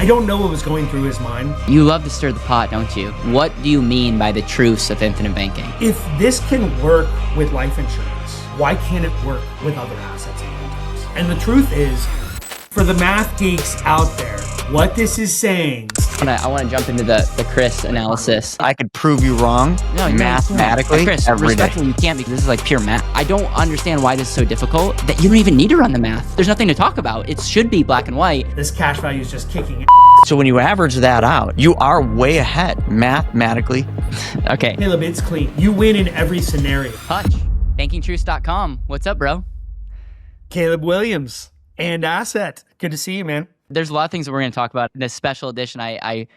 I don't know what was going through his mind. You love to stir the pot, don't you? What do you mean by the truths of infinite banking? If this can work with life insurance, why can't it work with other assets and incomes? And the truth is, for the math geeks out there, what this is saying... I want to jump into the Chris analysis. I could prove you wrong mathematically Chris, every day. respectfully, you can't because this is like pure math. I don't understand why this is so difficult that you don't even need to run the math. There's nothing to talk about. It should be black and white. This cash value is just kicking. So when you average that out, you are way ahead mathematically. Okay. Caleb, it's clean. You win in every scenario. Hutch, bankingtruths.com. What's up, bro? Caleb Guilliams and Asset. Good to see you, man. There's a lot of things that we're going to talk about. In this special edition, I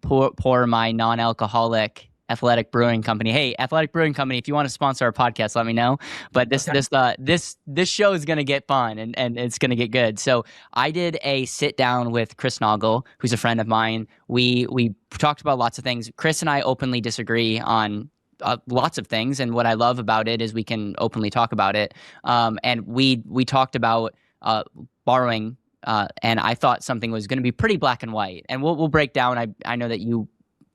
pour my non-alcoholic Athletic Brewing Company. Hey, Athletic Brewing Company, if you want to sponsor our podcast, let me know. But this show is going to get fun and it's going to get good. So I did a sit down with Chris Naugle, who's a friend of mine. We talked about lots of things. Chris and I openly disagree on lots of things, and what I love about it is we can openly talk about it. And we talked about borrowing. And I thought something was going to be pretty black and white. And we'll break down. I know that you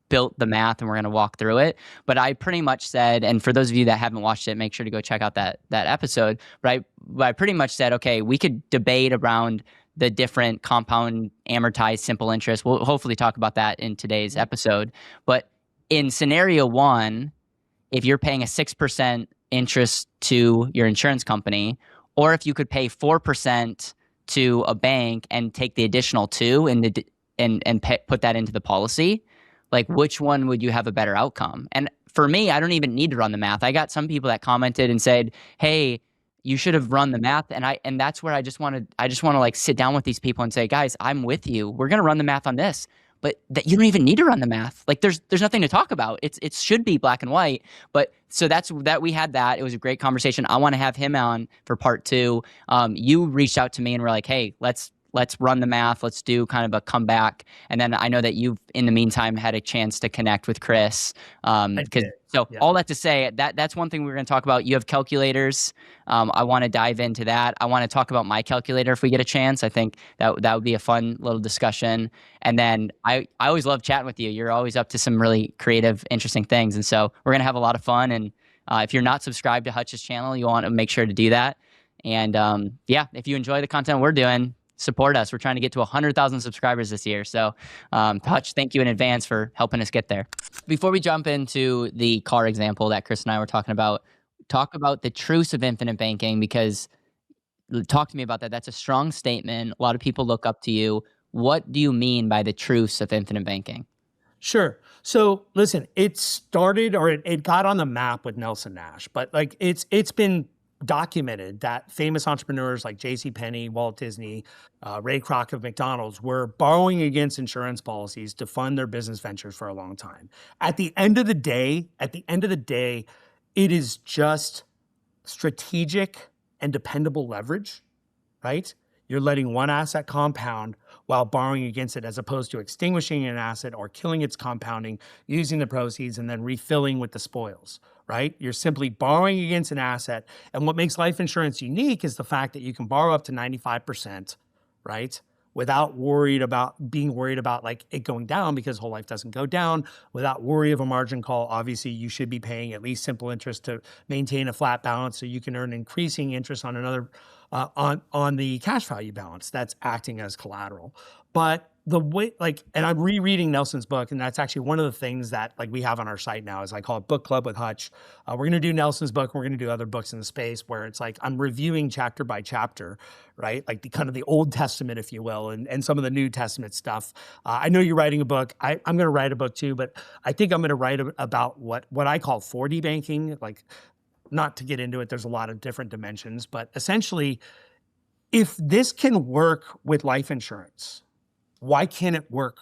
built the math and we're going to walk through it. But I pretty much said, and for those of you that haven't watched it, make sure to go check out that episode. But I pretty much said, okay, we could debate around the different compound, amortized, simple interest. We'll hopefully talk about that in today's episode. But in scenario one, if you're paying a 6% interest to your insurance company, or if you could pay 4% to a bank and take the additional 2 and put that into the policy, like which one would you have a better outcome? And for me, I don't even need to run the math. I got some people that commented and said, "Hey, you should have run the math." And that's where I just want to like sit down with these people and say, "Guys, I'm with you. We're going to run the math on this." But that you don't even need to run the math. Like there's nothing to talk about. It should be black and white. But so we had that. It was a great conversation. I want to have him on for part 2. You reached out to me and were like, hey, let's run the math. Let's do kind of a comeback. And then I know that you've in the meantime had a chance to connect with Chris. All that to say, that's one thing we're going to talk about. You have calculators. I want to dive into that. I want to talk about my calculator if we get a chance. I think that would be a fun little discussion. And then I always love chatting with you. You're always up to some really creative, interesting things. And so we're going to have a lot of fun. And if you're not subscribed to Hutch's channel, you want to make sure to do that. And if you enjoy the content we're doing, support us. We're trying to get to 100,000 subscribers this year. So Hutch, thank you in advance for helping us get there. Before we jump into the car example that Chris and I were talking about, talk about the truths of infinite banking, because talk to me about that. That's a strong statement. A lot of people look up to you. What do you mean by the truths of infinite banking? Sure. So listen, it started, or it got on the map with Nelson Nash, but like it's been documented that famous entrepreneurs like J.C. Penney, Walt Disney, Ray Kroc of McDonald's were borrowing against insurance policies to fund their business ventures for a long time. At the end of the day, it is just strategic and dependable leverage, right? You're letting one asset compound while borrowing against it, as opposed to extinguishing an asset or killing its compounding, using the proceeds and then refilling with the spoils, right? You're simply borrowing against an asset. And what makes life insurance unique is the fact that you can borrow up to 95%, right? Without being worried about like it going down, because whole life doesn't go down, without worry of a margin call. Obviously, you should be paying at least simple interest to maintain a flat balance so you can earn increasing interest on another on the cash value balance that's acting as collateral. But the way, like, and I'm rereading Nelson's book, and that's actually one of the things that like we have on our site now is I call it Book Club with Hutch. We're going to do Nelson's book. We're going to do other books in the space where it's like I'm reviewing chapter by chapter, right? Like the kind of the Old Testament, if you will, and some of the New Testament stuff. I know you're writing a book. I'm going to write a book too, but I think I'm going to write about what I call 4D banking. Like, not to get into it, there's a lot of different dimensions, but essentially, if this can work with life insurance, why can't it work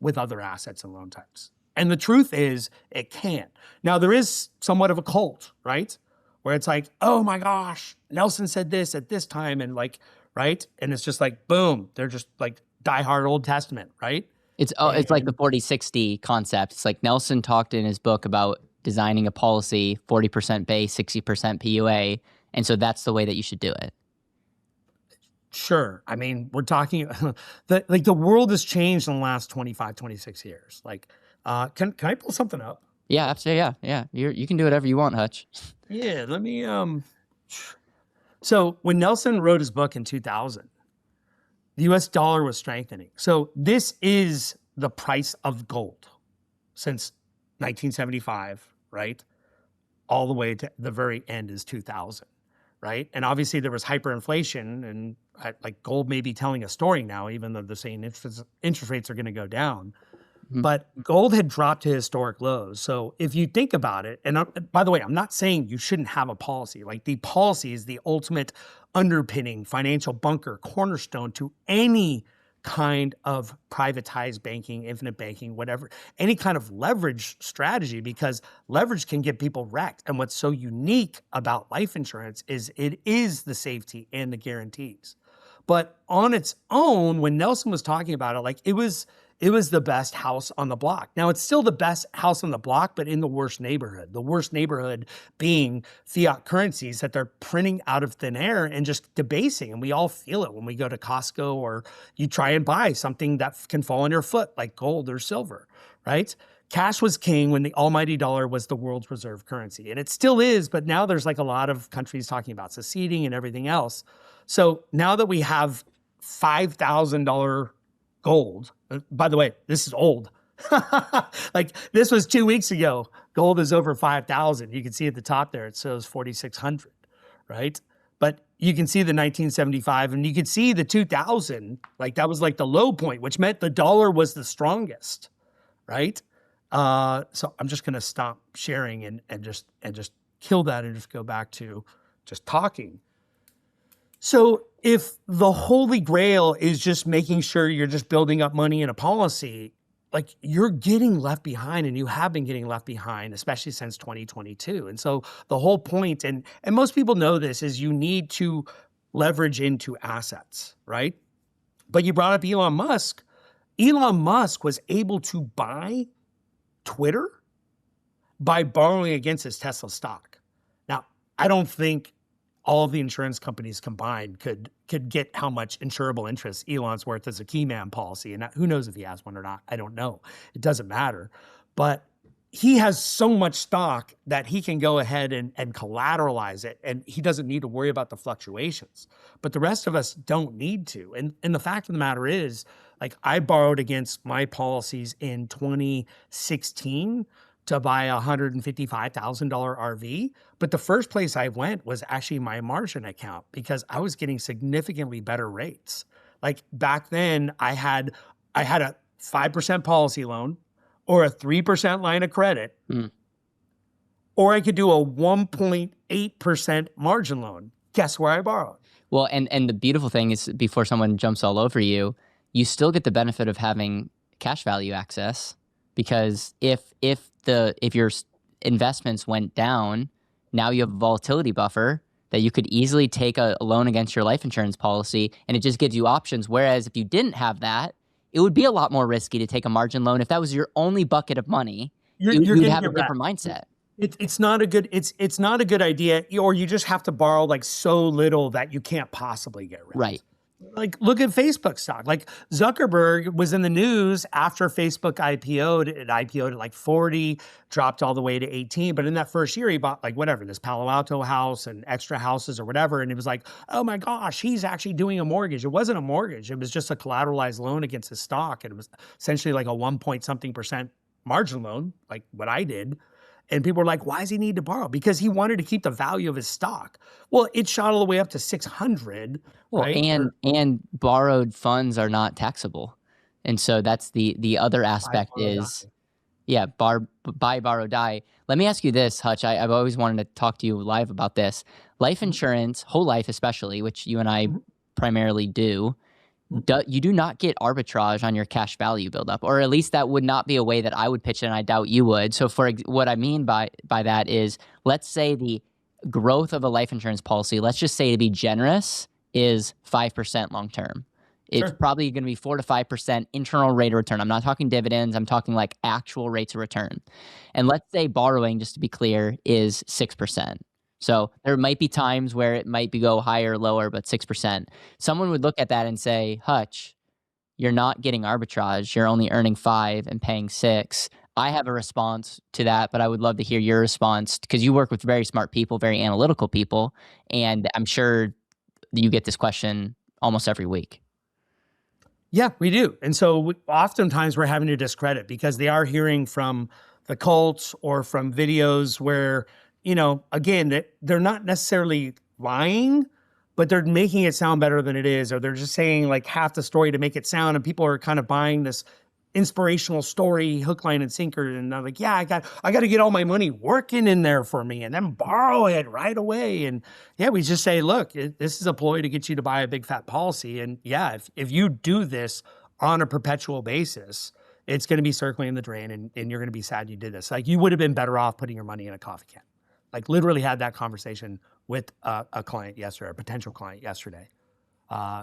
with other assets and loan types? And the truth is, it can. Now, there is somewhat of a cult, right? Where it's like, oh my gosh, Nelson said this at this time, and like, right? And it's just like, boom, they're just like diehard Old Testament, right? It's like the 40-60 concept. It's like Nelson talked in his book about designing a policy, 40% base, 60% PUA. And so that's the way that you should do it. Sure. I mean, we're talking the world has changed in the last 25, 26 years. Like, can I pull something up? Yeah, absolutely. Yeah. You can do whatever you want, Hutch. Yeah, let me so when Nelson wrote his book in 2000, the US dollar was strengthening. So this is the price of gold since 1975, right? All the way to the very end is 2000, right? And obviously there was hyperinflation, and like gold may be telling a story now, even though they're saying interest rates are going to go down. But gold had dropped to historic lows. So if you think about it, and by the way, I'm not saying you shouldn't have a policy. Like, the policy is the ultimate underpinning, financial bunker, cornerstone to any kind of privatized banking, infinite banking, whatever, any kind of leverage strategy, because leverage can get people wrecked. And what's so unique about life insurance is it is the safety and the guarantees. But on its own, when Nelson was talking about it, like, it was the best house on the block. Now, it's still the best house on the block, but in the worst neighborhood. The worst neighborhood being fiat currencies that they're printing out of thin air and just debasing. And we all feel it when we go to Costco or you try and buy something that can fall on your foot, like gold or silver, right? Cash was king when the almighty dollar was the world's reserve currency. And it still is, but now there's like a lot of countries talking about seceding and everything else. So now that we have $5,000 gold, by the way, this is old. Like, this was 2 weeks ago. Gold is over 5,000. You can see at the top there, it shows 4,600, right? But you can see the 1975 and you can see the 2000, like that was like the low point, which meant the dollar was the strongest, right? So I'm just going to stop sharing and just kill that and just go back to just talking. So if the holy grail is just making sure you're just building up money in a policy, like, you're getting left behind, and you have been getting left behind, especially since 2022. And so the whole point, and most people know this, is you need to leverage into assets, right? But you brought up Elon Musk. Elon Musk was able to buy Twitter by borrowing against his Tesla stock. Now, I don't think all of the insurance companies combined could get how much insurable interest Elon's worth as a key man policy. And who knows if he has one or not? I don't know. It doesn't matter. But he has so much stock that he can go ahead and collateralize it, and he doesn't need to worry about the fluctuations. But the rest of us don't need to. And the fact of the matter is, like, I borrowed against my policies in 2016 to buy a $155,000 RV. But the first place I went was actually my margin account, because I was getting significantly better rates. Like, back then I had a 5% policy loan or a 3% line of credit, or I could do a 1.8% margin loan. Guess where I borrowed? Well, and the beautiful thing is, before someone jumps all over you, you still get the benefit of having cash value access, because if your investments went down, now you have a volatility buffer that you could easily take a loan against your life insurance policy, and it just gives you options. Whereas if you didn't have that, it would be a lot more risky to take a margin loan. If that was your only bucket of money, you'd have a different mindset. It's not a good idea, or you just have to borrow like so little that you can't possibly get rich. Right. Like, look at Facebook stock. Like, Zuckerberg was in the news after Facebook IPO'd. It IPO'd at like 40, dropped all the way to 18. But in that first year, he bought like whatever, this Palo Alto house and extra houses or whatever. And it was like, oh my gosh, he's actually doing a mortgage. It wasn't a mortgage. It was just a collateralized loan against his stock. And it was essentially like a 1-point-something% margin loan, like what I did. And people were like, why does he need to borrow? Because he wanted to keep the value of his stock. Well, it shot all the way up to 600. Well, right? and borrowed funds are not taxable. And so that's the other aspect is, yeah, buy, borrow, die. Let me ask you this, Hutch. I've always wanted to talk to you live about this. Life insurance, whole life especially, which you and I primarily do, you do not get arbitrage on your cash value buildup, or at least that would not be a way that I would pitch it, and I doubt you would. So what I mean by that is, let's say the growth of a life insurance policy, let's just say, to be generous, is 5% long term. It's probably going to be 4 to 5% internal rate of return. I'm not talking dividends. I'm talking like actual rates of return. And let's say borrowing, just to be clear, is 6%. So there might be times where it might go higher or lower, but 6%. Someone would look at that and say, Hutch, you're not getting arbitrage. You're only earning 5 and paying 6. I have a response to that, but I would love to hear your response because you work with very smart people, very analytical people, and I'm sure you get this question almost every week. Yeah, we do. And so oftentimes we're having to discredit because they are hearing from the cults or from videos where, again, they're not necessarily lying, but they're making it sound better than it is, or they're just saying like half the story to make it sound, and people are kind of buying this inspirational story, hook, line, and sinker. And I'm like, yeah, I got to get all my money working in there for me and then borrow it right away. And yeah, we just say, look, this is a ploy to get you to buy a big fat policy. And yeah, if you do this on a perpetual basis, it's going to be circling the drain, and you're going to be sad you did this. Like, you would have been better off putting your money in a coffee can. Like, literally had that conversation with a client yesterday, a potential client yesterday,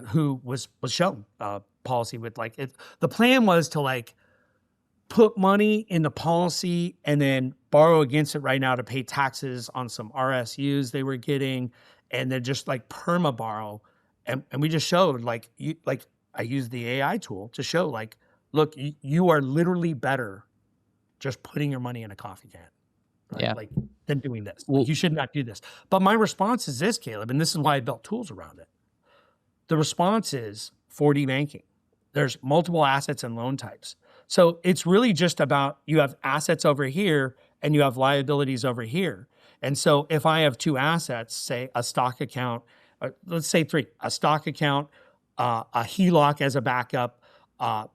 who was shown a policy with like it. The plan was to like put money in the policy and then borrow against it right now to pay taxes on some RSUs they were getting, and then just like perma borrow. And we just showed like I used the AI tool to show like, look, you are literally better just putting your money in a coffee can. Right? Yeah. Like, than doing this. Well, you should not do this. But my response is this, Caleb, and this is why I built tools around it. The response is 4D banking. There's multiple assets and loan types. So it's really just about, you have assets over here and you have liabilities over here. And so if I have 2 assets, say a stock account, let's say 3, a stock account, a HELOC as a backup, a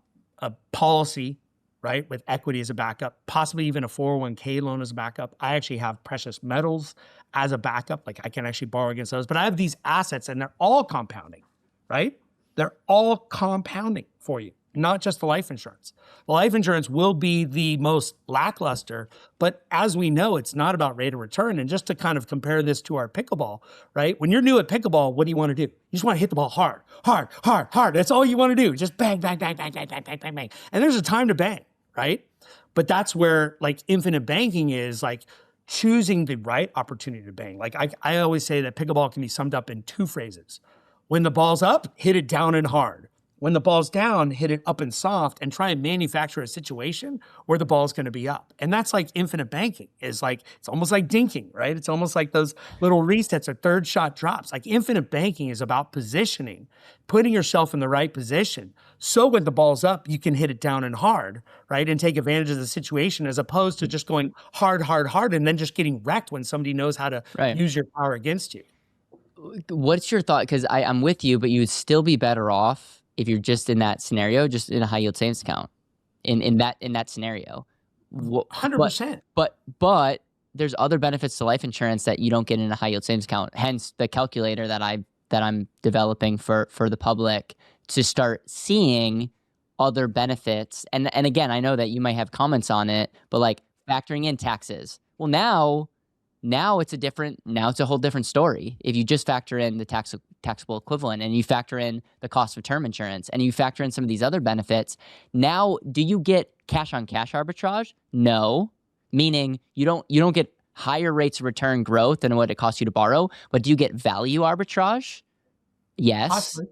policy, right, with equity as a backup, possibly even a 401k loan as a backup. I actually have precious metals as a backup. Like, I can actually borrow against those, but I have these assets and they're all compounding, right? They're all compounding for you, not just the life insurance. The life insurance will be the most lackluster, but as we know, it's not about rate of return. And just to kind of compare this to our pickleball, right? When you're new at pickleball, what do you want to do? You just want to hit the ball hard, hard, hard, hard. That's all you want to do. Just bang, bang, bang, bang, bang, bang, bang, bang, bang. And there's a time to bang, right? But that's where like infinite banking is, like choosing the right opportunity to bang. Like I always say that pickleball can be summed up in 2 phrases. When the ball's up, hit it down and hard. When the ball's down, hit it up and soft, and try and manufacture a situation where the ball's going to be up. And that's like infinite banking. It's almost like dinking, right? It's almost like those little resets or third shot drops. Like, infinite banking is about positioning, putting yourself in the right position. So when the ball's up, you can hit it down and hard, right? And take advantage of the situation, as opposed to just going hard, hard, hard, and then just getting wrecked when somebody knows how to use your power against you. What's your thought? Because I'm with you, but you would still be better off if you're just in that scenario, just in a high yield savings account, in that scenario. 100%. But there's other benefits to life insurance that you don't get in a high yield savings account. Hence the calculator that I'm developing for the public to start seeing other benefits. And again, I know that you might have comments on it, but like factoring in taxes. Well, now it's a whole different story. If you just factor in the taxable equivalent, and you factor in the cost of term insurance, and you factor in some of these other benefits, now do you get cash on cash arbitrage? No, meaning you don't get higher rates of return growth than what it costs you to borrow, but do you get value arbitrage? Yes. Possibly.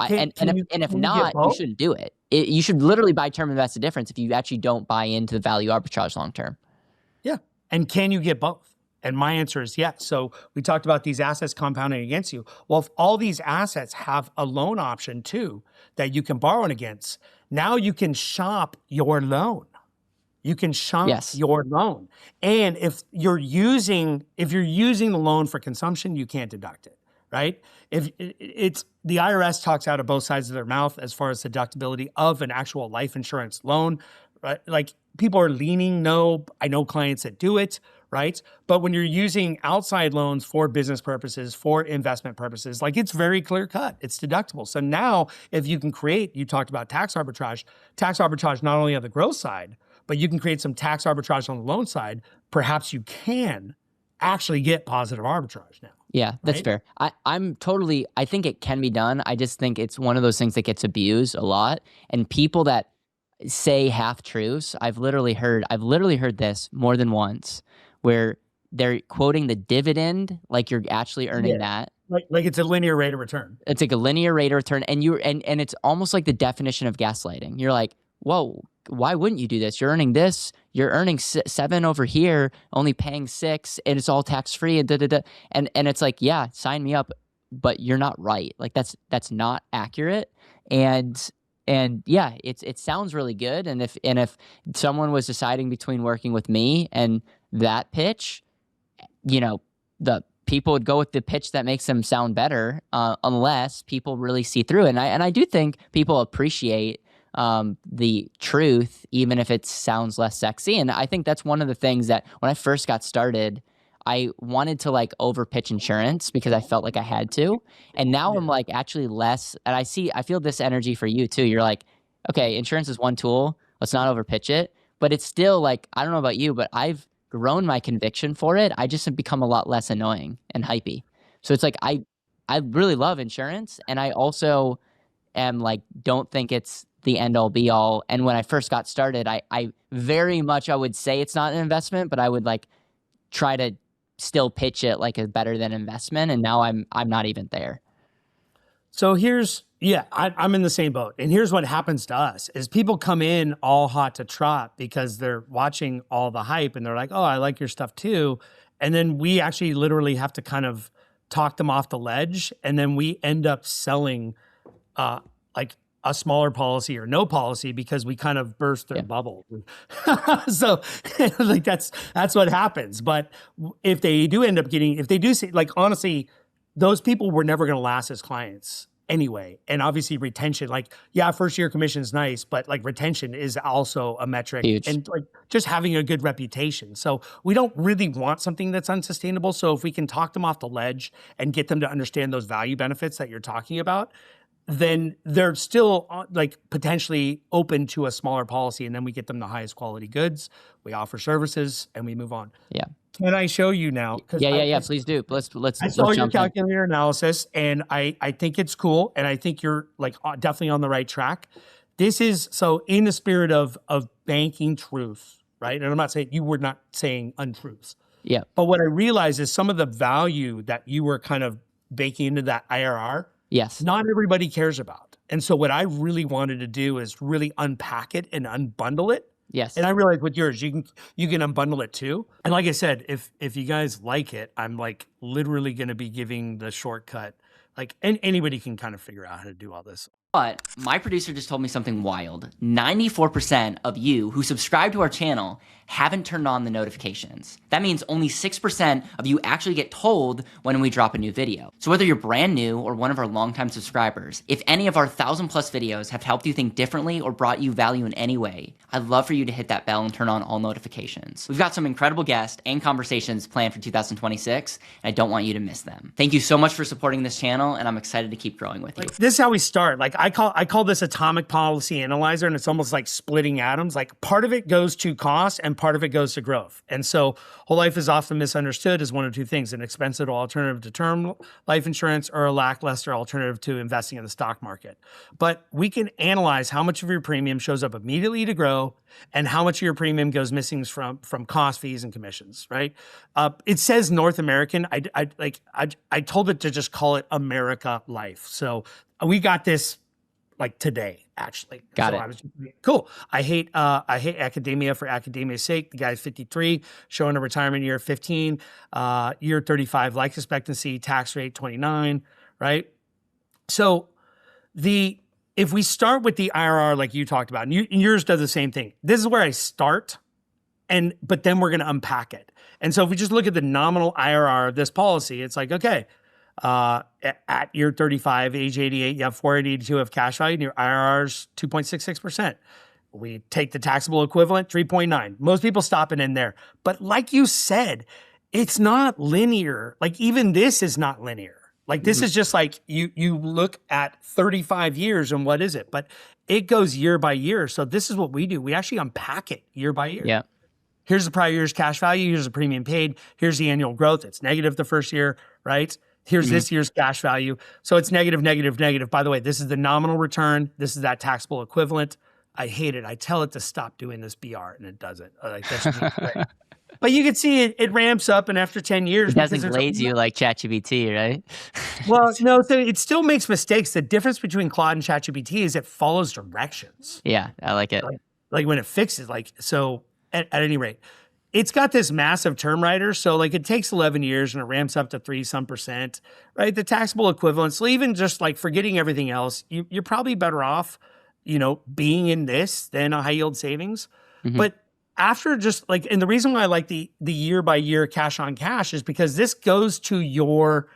If not, you shouldn't do it. You should literally buy term invested difference if you actually don't buy into the value arbitrage long term. Yeah. And can you get both? And my answer is yes. So we talked about these assets compounding against you. Well, if all these assets have a loan option too that you can borrow against, now you can shop your loan. You can shop your loan. And if you're using the loan for consumption, you can't deduct it, right? If it's the IRS talks out of both sides of their mouth as far as deductibility of an actual life insurance loan, right? Like, people are leaning no. I know clients that do it, right? But when you're using outside loans for business purposes, for investment purposes, like, it's very clear cut. It's deductible. So now if you can create, you talked about tax arbitrage not only on the growth side, but you can create some tax arbitrage on the loan side. Perhaps you can actually get positive arbitrage now. Yeah, that's fair. I think it can be done. I just think it's one of those things that gets abused a lot. And people that say half truths, I've literally heard this more than once, where they're quoting the dividend like you're actually earning that. Like it's a linear rate of return. It's like a linear rate of return, and it's almost like the definition of gaslighting. You're like, whoa, why wouldn't you do this? You're earning this. You're earning 7 over here, only paying 6, and it's all tax free, and and it's like, yeah, sign me up, but you're not right. Like that's not accurate, and yeah, it sounds really good. And if someone was deciding between working with me and that pitch, the people would go with the pitch that makes them sound better, unless people really see through it. And I do think people appreciate the truth, even if it sounds less sexy. And I think that's one of the things that when I first got started, I wanted to like over pitch insurance because I felt like I had to. And now I'm like actually less, and I feel this energy for you too. You're like, okay, insurance is one tool. Let's not over pitch it. But it's still like, I don't know about you, but I've grown my conviction for it. I just have become a lot less annoying and hypey. So it's like, I really love insurance, and I also am like, don't think it's the end all be all. And when I first got started, I very much, I would say it's not an investment, but I would like try to still pitch it like a better than investment. And now I'm not even there. So I'm in the same boat. And here's what happens to us is people come in all hot to trot because they're watching all the hype and they're like, oh, I like your stuff too. And then we actually literally have to kind of talk them off the ledge. And then we end up selling like a smaller policy or no policy because we kind of burst their bubble. So like that's what happens. But if they do end up if they do see, like, honestly, those people were never going to last as clients anyway. And obviously retention, like, yeah, first year commission is nice, but like retention is also a metric. Huge. And like just having a good reputation. So we don't really want something that's unsustainable. So if we can talk them off the ledge and get them to understand those value benefits that you're talking about, then they're still like potentially open to a smaller policy. And then we get them the highest quality goods. We offer services and we move on. Yeah. Can I show you now? Yeah. Please do. Let's I saw your jump calculator analysis, and I think it's cool, and I think you're like definitely on the right track. This is so in the spirit of banking truth, right? And I'm not saying you were not saying untruths. Yeah. But what I realized is some of the value that you were kind of baking into that IRR. Yes. Not everybody cares about. And so what I really wanted to do is really unpack it and unbundle it. Yes. And I realized with yours, you can unbundle it too. And like I said, if you guys like it, I'm like literally going to be giving the shortcut. Like, and anybody can kind of figure out how to do all this. But my producer just told me something wild. 94% of you who subscribe to our channel haven't turned on the notifications. That means only 6% of you actually get told when we drop a new video. So whether you're brand new or one of our longtime subscribers, if any of our 1,000+ videos have helped you think differently or brought you value in any way, I'd love for you to hit that bell and turn on all notifications. We've got some incredible guests and conversations planned for 2026, and I don't want you to miss them. Thank you so much for supporting this channel, and I'm excited to keep growing with you. This is how we start. Like I call this atomic policy analyzer, and it's almost like splitting atoms. Like part of it goes to cost and part of it goes to growth. And so whole life is often misunderstood as one of two things: an expensive alternative to term life insurance or a lackluster alternative to investing in the stock market. But we can analyze how much of your premium shows up immediately to grow and how much of your premium goes missing from cost, fees, and commissions, right? It says North American. I told it to just call it America Life. So we got this like today, actually. Got it. Cool. I hate academia for academia's sake. The guy's 53, showing a retirement year 15, year 35 life expectancy, tax rate 29, right? So if we start with the IRR like you talked about, and yours does the same thing. This is where I start, but then we're going to unpack it. And so if we just look at the nominal IRR of this policy, it's like, okay, at year 35, age 88, you have 482 of cash value, and your IRR is 2.66%. We take the taxable equivalent, 3.9. Most people stop it in there. But like you said, it's not linear. Like even this is not linear. Like this is just like you look at 35 years and what is it? But it goes year by year. So this is what we do. We actually unpack it year by year. Yeah. Here's the prior year's cash value. Here's the premium paid. Here's the annual growth. It's negative the first year, right? Here's this year's cash value. So it's negative, negative, negative. By the way, this is the nominal return. This is that taxable equivalent. I hate it. I tell it to stop doing this BR and it doesn't. Like, that should be great. But you can see it ramps up, and after 10 years, It doesn't glaze you like ChatGPT, right? Well, no, so it still makes mistakes. The difference between Claude and ChatGPT is it follows directions. Yeah, I like it. Like when it fixes, like, so at any rate, it's got this massive term rider. So like it takes 11 years and it ramps up to 3% right? The taxable equivalent. So even just like forgetting everything else, you're probably better off, being in this than a high yield savings. Mm-hmm. But after just like, and the reason why I like the year by year cash on cash is because this goes to your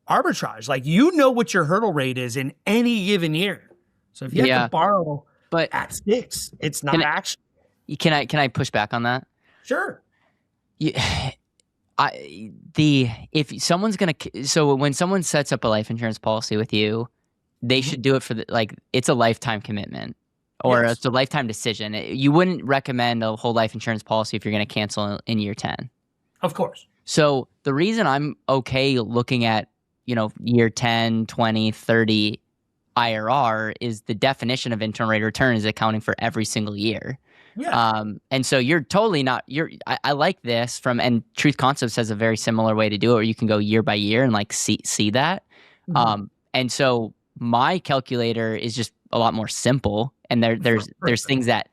arbitrage. Like, what your hurdle rate is in any given year. So if you have to borrow at 6, it's not actually. Can I push back on that? Sure. If someone's so when someone sets up a life insurance policy with you, they should do it for it's a lifetime commitment. Or it's a lifetime decision. You wouldn't recommend a whole life insurance policy if you're going to cancel in year 10. Of course. So the reason I'm okay looking at, year 10, 20, 30 IRR is the definition of internal rate of return is accounting for every single year. Yeah. And so you're totally not, I like this and Truth Concepts has a very similar way to do it where you can go year by year and see that. Mm-hmm. And so my calculator is just a lot more simple. And there's things that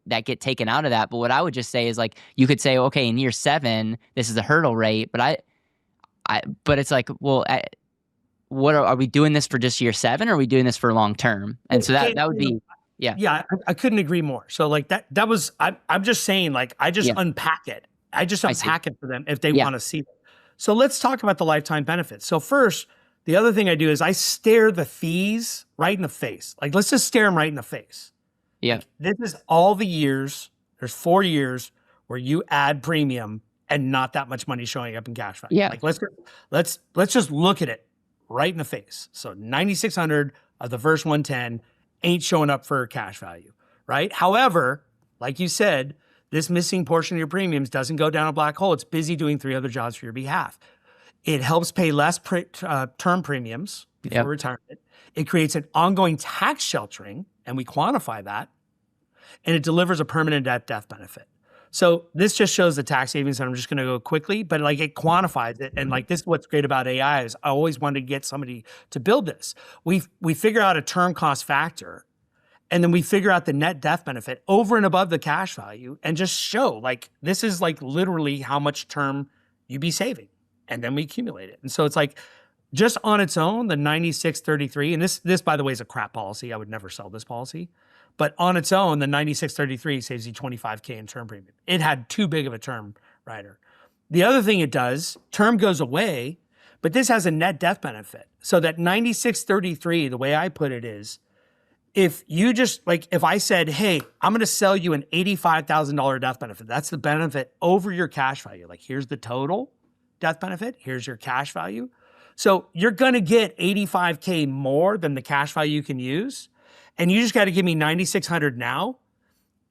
get taken out of that. But what I would just say is you could say, okay, in year 7, this is a hurdle rate, but but it's like, well, what are we doing this for just year 7 or are we doing this for long term? And so that would be, yeah. Yeah. I couldn't agree more. So that was, I'm just saying I just unpack it. I just unpack it for them if they want to see it. So let's talk about the lifetime benefits. So first, the other thing I do is I stare the fees right in the face. Let's just stare them right in the face. Yeah. This is all the years. There's 4 years where you add premium and not that much money showing up in cash value. Yeah. Let's just look at it right in the face. So 9,600 of the first 110 ain't showing up for cash value, right? However, like you said, this missing portion of your premiums doesn't go down a black hole. It's busy doing 3 other jobs for your behalf. It helps pay less term premiums before retirement. It creates an ongoing tax sheltering, and we quantify that. And it delivers a permanent death benefit. So this just shows the tax savings, and I'm just going to go quickly, but it quantifies it. And this is what's great about AI is I always wanted to get somebody to build this. We figure out a term cost factor, and then we figure out the net death benefit over and above the cash value and just show this is literally how much term you'd be saving. And then we accumulate it. And so it's just on its own, the 9633, and this by the way is a crap policy. I would never sell this policy. But on its own, the 9633 saves you $25K in term premium. It had too big of a term rider. The other thing it does, term goes away, but this has a net death benefit. So that 9633, the way I put it is, if you just if I said, hey, I'm going to sell you an $85,000 death benefit, that's the benefit over your cash value. Here's the total death benefit. Here's your cash value. So you're going to get $85K more than the cash value you can use. And you just got to give me $9,600 now.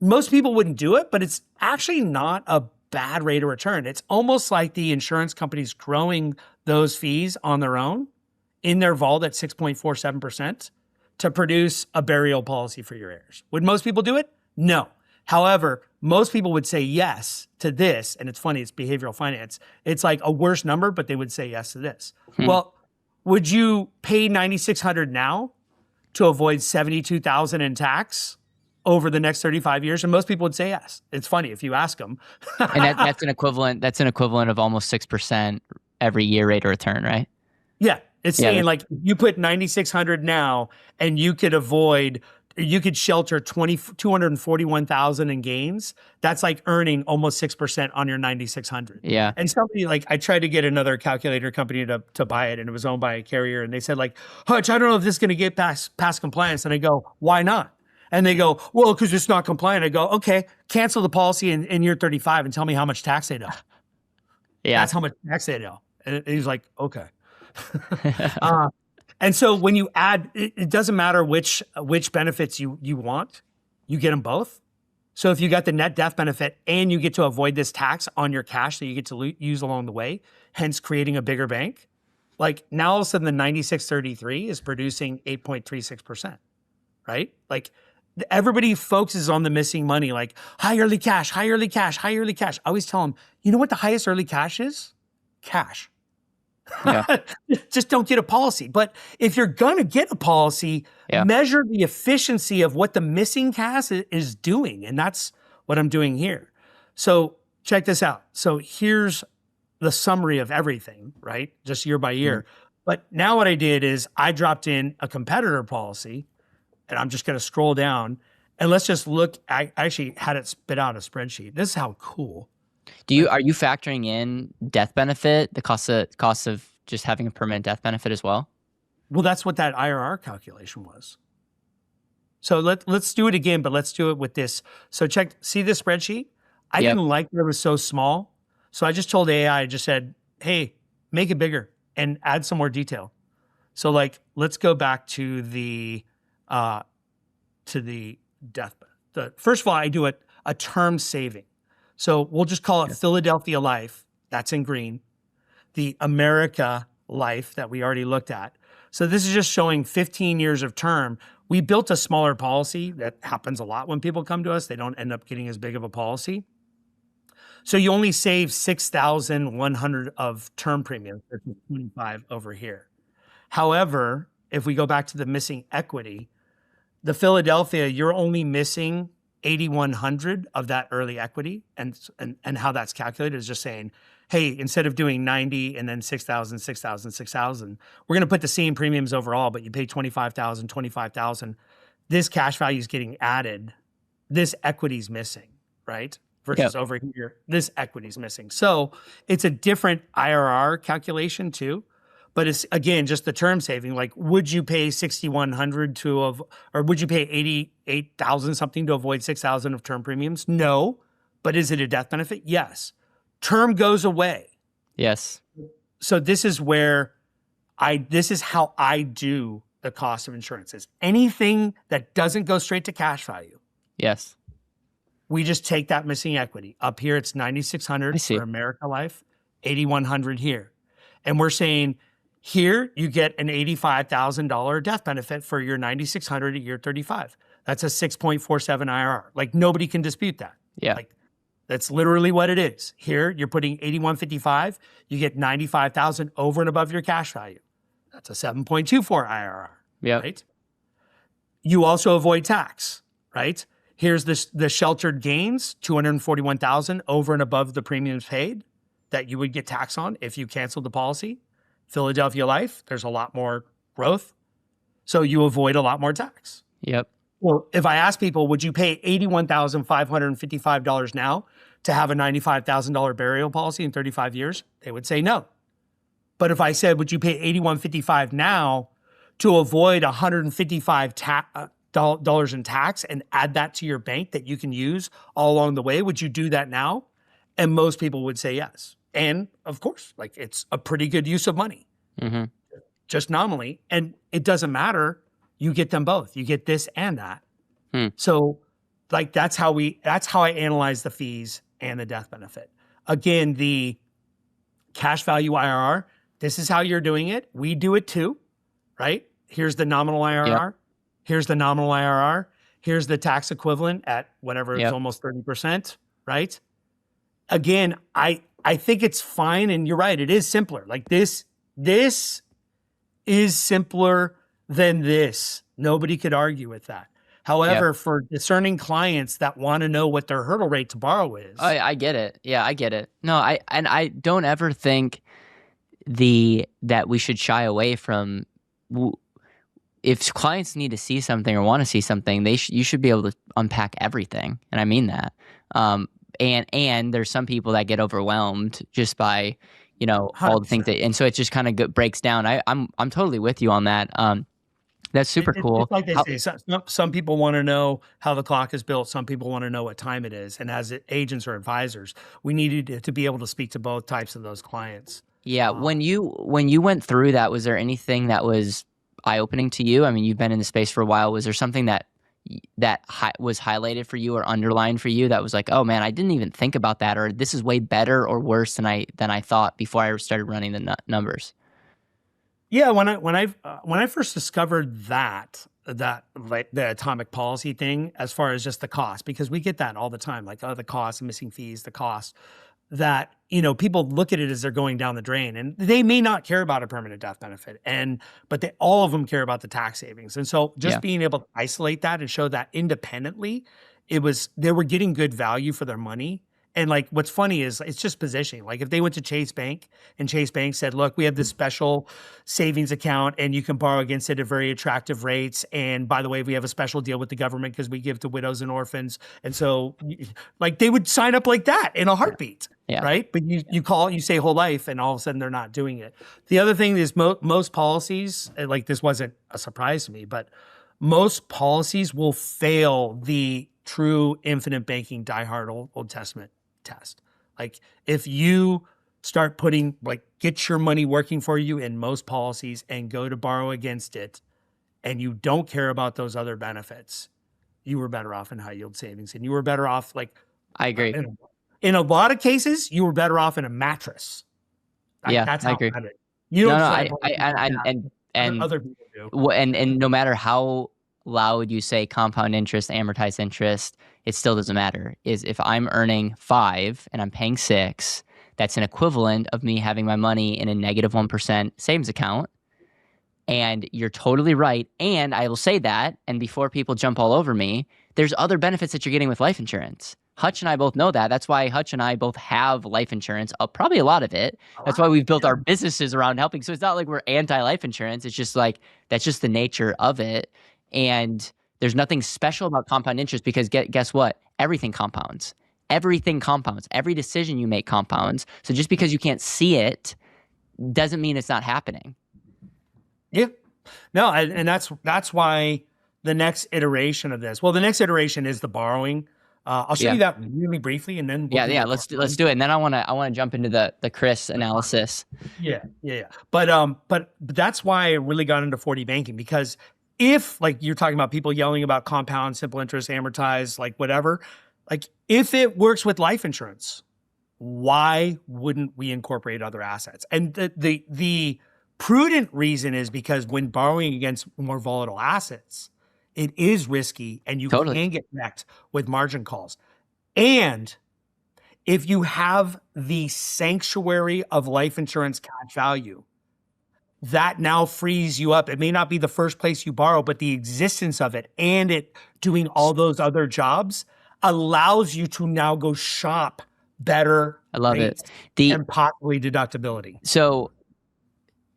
Most people wouldn't do it, but it's actually not a bad rate of return. It's almost like the insurance companies growing those fees on their own in their vault at 6.47% to produce a burial policy for your heirs. Would most people do it? No. However, most people would say yes to this, and it's funny, it's behavioral finance. It's a worse number, but they would say yes to this. Well, would you pay $9,600 now to avoid $72,000 in tax over the next 35 years? And most people would say yes. It's funny if you ask them. And that's an equivalent of almost 6% every year rate of return, right? Yeah. It's saying you put $9,600 now and you could shelter $241,000 in gains. That's earning almost 6% on your $9,600. Yeah. And somebody I tried to get another calculator company to buy it, and it was owned by a carrier, and they said Hutch, I don't know if this is going to get past compliance. And I go, why not? And they go, well, because it's not compliant. I go, okay, cancel the policy in year 35 and tell me how much tax they know. Yeah. That's how much tax they know. And he's like, okay. And so when you add, it doesn't matter which benefits you want, you get them both. So if you got the net death benefit and you get to avoid this tax on your cash that you get to use along the way, hence creating a bigger bank, now all of a sudden the 9633 is producing 8.36%, right? Everybody focuses on the missing money, high yearly cash, high yearly cash, high yearly cash. I always tell them, You know what the highest early cash is? Cash. Yeah. Just don't get a policy. But if you're going to get a policy, measure the efficiency of what the missing cash is doing. And that's what I'm doing here. So check this out. So here's the summary of everything, right? Just year by year. But now what I did is I dropped in a competitor policy, and I'm just going to scroll down, and let's just look. I actually had it spit out a spreadsheet. This is how cool. Are you factoring in death benefit, the cost of just having a permanent death benefit as well? Well, that's what that IRR calculation was. So let's do it again, but let's do it with this. So see this spreadsheet? I didn't like that it was so small. So I just told AI, I just said, hey, make it bigger and add some more detail. So like, let's go back to the death. First of all, I do a term saving. So we'll just call it Philadelphia Life. That's in green. The America Life that we already looked at. So this is just showing 15 years of term. We built a smaller policy. That happens a lot when people come to us. They don't end up getting as big of a policy. So you only save $6,100 of term premium, 25 over here. However, if we go back to the missing equity, the Philadelphia, you're only missing 8,100 of that early equity, and how that's calculated is just saying, hey, instead of doing 90 and then 6,000, 6,000, 6,000, we're going to put the same premiums overall, but you pay 25,000, 25,000. This cash value is getting added. This equity is missing, right? Versus over here, this equity is missing. So it's a different IRR calculation too. But it's, again, just the term saving. Like, would you pay 6,100 or would you pay 88,000 something to avoid 6,000 of term premiums? No. But is it a death benefit? Yes. Term goes away. Yes. So this is where this is how I do the cost of insurance. Is anything that doesn't go straight to cash value. Yes. We just take that missing equity. Up here, it's 9,600 for America Life, 8,100 here. And we're saying, here, you get an $85,000 death benefit for your 9,600 at year 35. That's a 6.47 IRR. Like, nobody can dispute that. Yeah. Like, that's literally what it is. Here, you're putting 8,155. You get 95,000 over and above your cash value. That's a 7.24 IRR. Yeah. Right. You also avoid tax. Right. Here's the sheltered gains, 241,000 over and above the premiums paid that you would get taxed on if you canceled the policy. Philadelphia Life, there's a lot more growth, so you avoid a lot more tax. Yep. Well, if I ask people, would you pay $81,555 now to have a $95,000 burial policy in 35 years? They would say no. But if I said, would you pay $81,555 now to avoid $155 dollars in tax and add that to your bank that you can use all along the way, would you do that now? And most people would say yes. And of course, like, it's a pretty good use of money, just nominally. And it doesn't matter. You get them both. You get this and that. So like, that's how I analyze the fees and the death benefit. Again, the cash value IRR, this is how you're doing it. We do it too, right? Here's the nominal IRR. Yep. Here's the nominal IRR. Here's the tax equivalent at whatever, it's almost 30%, right? Again, I think it's fine, and you're right, it is simpler. Like, this is simpler than this. Nobody could argue with that. However, for discerning clients that want to know what their hurdle rate to borrow is. I get it. Yeah, I get it. No, I don't ever think that we should shy away from, if clients need to see something or want to see something, you should be able to unpack everything. And I mean that. And there's some people that get overwhelmed just by, all the things and so it just kind of breaks down. I'm totally with you on that. That's super cool. It's like they say, some people want to know how the clock is built. Some people want to know what time it is. And as agents or advisors, we needed to be able to speak to both types of those clients. Yeah. When you went through that, was there anything that was eye-opening to you? I mean, you've been in the space for a while. Was there something that was highlighted for you or underlined for you that was like, oh man, I didn't even think about that, or this is way better or worse than I thought before I started running the numbers? Yeah, when I first discovered that like the atomic policy thing, as far as just the cost, because we get that all the time, like, oh, the cost, missing fees, the cost. that, people look at it as they're going down the drain, and they may not care about a permanent death benefit, but all of them care about the tax savings. And so just being able to isolate that and show that independently, they were getting good value for their money. And like, what's funny is it's just positioning. Like if they went to Chase Bank and Chase Bank said, look, we have this special savings account and you can borrow against it at very attractive rates. And by the way, we have a special deal with the government because we give to widows and orphans. And so like they would sign up like that in a heartbeat, right? But you say whole life and all of a sudden they're not doing it. The other thing is most policies, like this wasn't a surprise to me, but most policies will fail the true infinite banking diehard Old Testament test. Like if you start putting get your money working for you in most policies and go to borrow against it, and you don't care about those other benefits, you were better off in high yield savings, and you were better off I agree. In a lot of cases, you were better off in a mattress. That's how I agree. You don't and other people do. And no matter how loud you say compound interest, amortized interest, it still doesn't matter. If I'm earning 5 and I'm paying 6, that's an equivalent of me having my money in a negative 1% savings account. And you're totally right. And I will say that, and before people jump all over me, there's other benefits that you're getting with life insurance. Hutch and I both know that. That's why Hutch and I both have life insurance, probably a lot of it. That's why we've built our businesses around helping. So it's not like we're anti-life insurance. It's just that's just the nature of it. And there's nothing special about compound interest because guess what? Everything compounds. Everything compounds. Every decision you make compounds. So just because you can't see it doesn't mean it's not happening. Yeah. No, and that's why the next iteration of this, the next iteration is the borrowing. I'll show you that really briefly, and then let's do it. And then I want to jump into the Chris analysis. Yeah. But that's why I really got into 4D banking, because if you're talking about people yelling about compound, simple interest, amortized, whatever, if it works with life insurance, why wouldn't we incorporate other assets? And the prudent reason is because when borrowing against more volatile assets, it is risky and you can get wrecked with margin calls. And if you have the sanctuary of life insurance cash value, that now frees you up. It may not be the first place you borrow, but the existence of it and it doing all those other jobs allows you to now go shop better. I love it. And possibly deductibility. So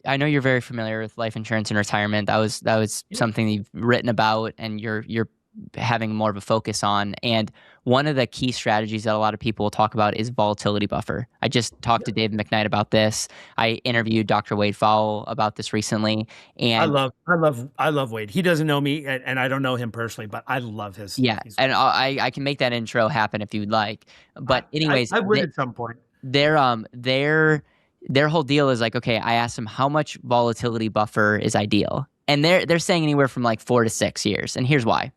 I know you're very familiar with life insurance and retirement. That was something you've written about and you're having more of a focus on. And one of the key strategies that a lot of people will talk about is volatility buffer. I just talked to David McKnight about this. I interviewed Dr. Wade Fowle about this recently. And I love Wade. He doesn't know me and I don't know him personally, but I love his. Yeah. And I can make that intro happen if you'd like. But anyways, I would at some point. Their whole deal is okay, I asked them how much volatility buffer is ideal. And they're saying anywhere from 4 to 6 years. And here's why.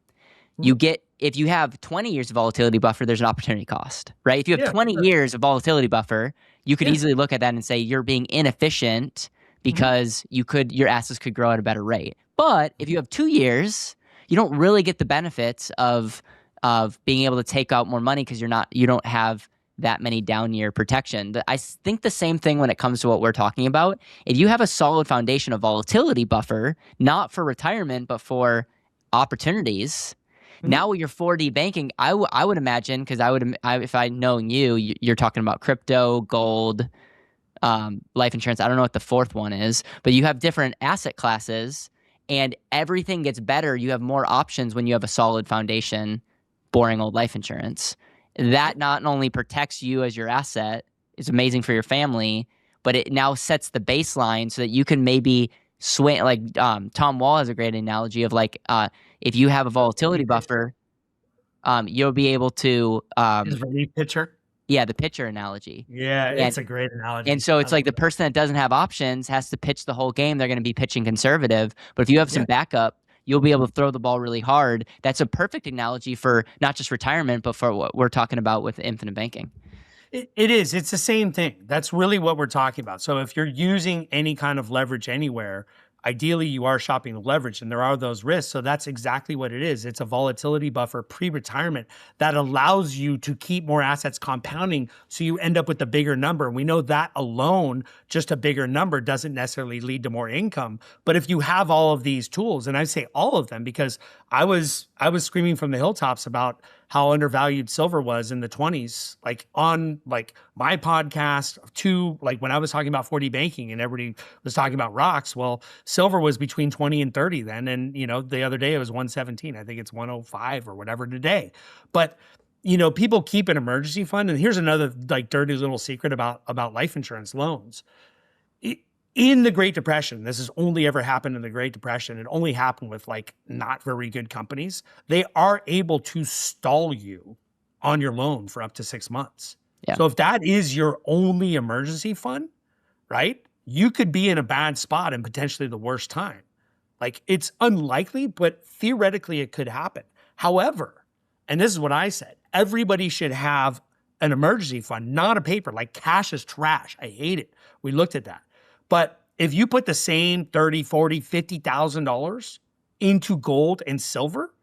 If you have 20 years of volatility buffer, there's an opportunity cost, right? If you have 20 years of volatility buffer, you could easily look at that and say you're being inefficient because your assets could grow at a better rate. But if you have 2 years, you don't really get the benefits of being able to take out more money because you don't have that many down year protection. I think the same thing when it comes to what we're talking about. If you have a solid foundation of volatility buffer, not for retirement, but for opportunities, now with your 4D banking, I would imagine, because if I known you're talking about crypto, gold, life insurance. I don't know what the fourth one is, but you have different asset classes and everything gets better. You have more options when you have a solid foundation, boring old life insurance. That not only protects you as your asset, is amazing for your family, but it now sets the baseline so that you can maybe swing. Tom Wall has a great analogy of if you have a volatility buffer, you'll be able to his relief pitcher. Yeah, the pitcher analogy. Yeah, it's a great analogy. And so it's the person that doesn't have options has to pitch the whole game. They're going to be pitching conservative. But if you have some backup, you'll be able to throw the ball really hard. That's a perfect analogy for not just retirement, but for what we're talking about with infinite banking. It is. It's the same thing. That's really what we're talking about. So if you're using any kind of leverage anywhere, ideally you are shopping leverage and there are those risks. So that's exactly what it is. It's a volatility buffer pre-retirement that allows you to keep more assets compounding so you end up with a bigger number. And we know that alone, just a bigger number doesn't necessarily lead to more income. But if you have all of these tools, and I say all of them because I was screaming from the hilltops about how undervalued silver was in the 20s, like on like my podcast to like when I was talking about 4D banking and everybody was talking about rocks. Well, silver was between 20 and 30 then. And, you know, the other day it was 117. I think it's 105 or whatever today. But, you know, people keep an emergency fund. And here's another like dirty little secret about life insurance loans. In the Great Depression, this has only ever happened in the Great Depression. It only happened with like not very good companies. They are able to stall you on your loan for up to 6 months. Yeah. So if that is your only emergency fund, right, you could be in a bad spot and potentially the worst time. Like it's unlikely, but theoretically it could happen. However, and this is what I said, everybody should have an emergency fund, not a paper. Like cash is trash. I hate it. We looked at that. But if you put the same $30,000, $40,000, $50,000 into gold and silver,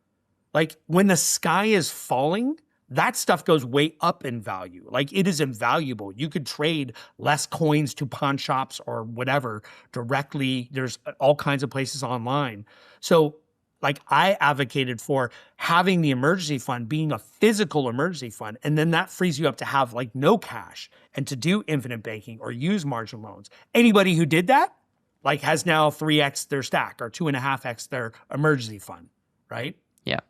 like when the sky is falling, that stuff goes way up in value. Like it is invaluable. You could trade less coins to pawn shops or whatever directly. There's all kinds of places online. So like I advocated for having the emergency fund being a physical emergency fund. And then that frees you up to have like no cash and to do infinite banking or use margin loans. Anybody who did that like has now 3x their stack or 2.5x their emergency fund, right? Yeah.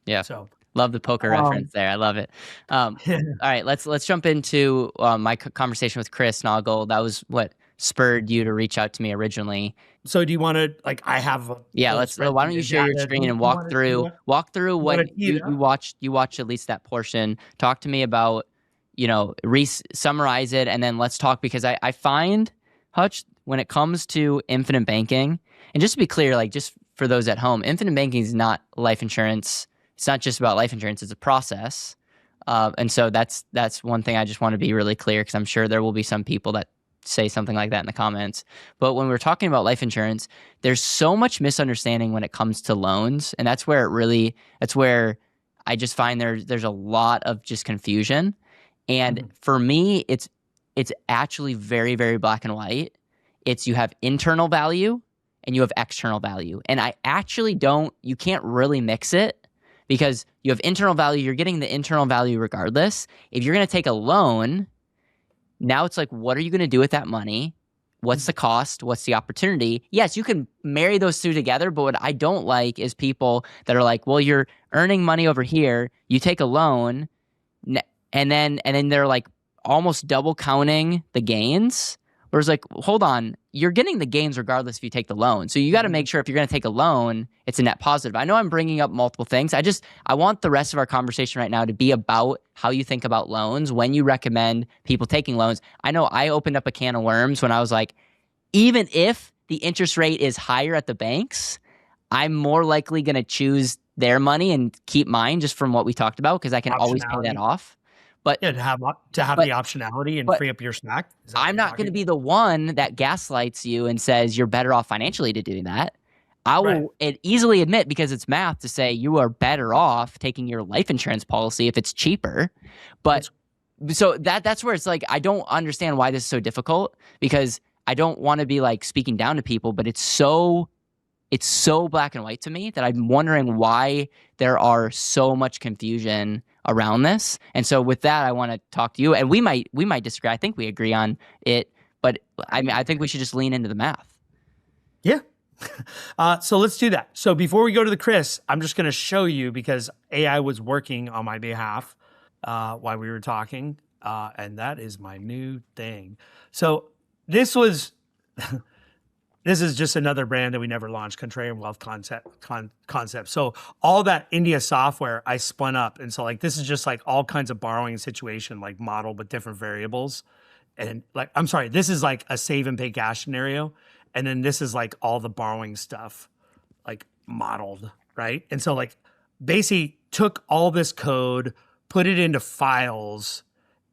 Yeah. So love the poker reference there. I love it. All right, let's jump into my conversation with Chris Naugle. That was what spurred you to reach out to me originally. So do you want to like I have why don't you share your screen and walk through what you watched at least that portion. Talk to me about, you know, summarize it, and then let's talk, because I find, Hutch, when it comes to infinite banking, and just to be clear, like just for those at home, infinite banking is not life insurance. It's not just about life insurance, it's a process. And so that's one thing I just want to be really clear, because I'm sure there will be some people that say something like that in the comments. But when we're talking about life insurance, there's so much misunderstanding when it comes to loans. And that's where I just find there's a lot of just confusion. And for me, it's actually very, very black and white. It's you have internal value and you have external value. And I actually you can't really mix it, because you have internal value, you're getting the internal value regardless. If you're going to take a loan, now it's like, what are you going to do with that money? What's the cost? What's the opportunity? Yes, you can marry those two together, but what I don't like is people that are like, well, you're earning money over here, you take a loan, and then they're like almost double counting the gains. Whereas like, hold on, you're getting the gains regardless if you take the loan. So you got to make sure if you're going to take a loan, it's a net positive. I know I'm bringing up multiple things. I want the rest of our conversation right now to be about how you think about loans when you recommend people taking loans. I know I opened up a can of worms when I was like, even if the interest rate is higher at the banks, I'm more likely going to choose their money and keep mine, just from what we talked about, because I can always pay that off. But yeah, to have the optionality and free up your stack. I'm not going to be the one that gaslights you and says you're better off financially to do that. I will easily admit, because it's math, to say you are better off taking your life insurance policy if it's cheaper. But so that's where it's like, I don't understand why this is so difficult, because I don't want to be like speaking down to people, but it's so black and white to me that I'm wondering why there are so much confusion around this. And so with that, I want to talk to you, and we might disagree. I think we agree on it, but I mean, I think we should just lean into the math. Yeah. So let's do that. So before we go to the Chris, I'm just going to show you, because AI was working on my behalf while we were talking, and that is my new thing. So this is just another brand that we never launched, Contrarian Wealth Concept. So all that India software I spun up. And so like, this is just like all kinds of borrowing situation, like model, but different variables. And like, I'm sorry, this is like a save and pay cash scenario. And then this is like all the borrowing stuff, like modeled, right? And so like basically took all this code, put it into files,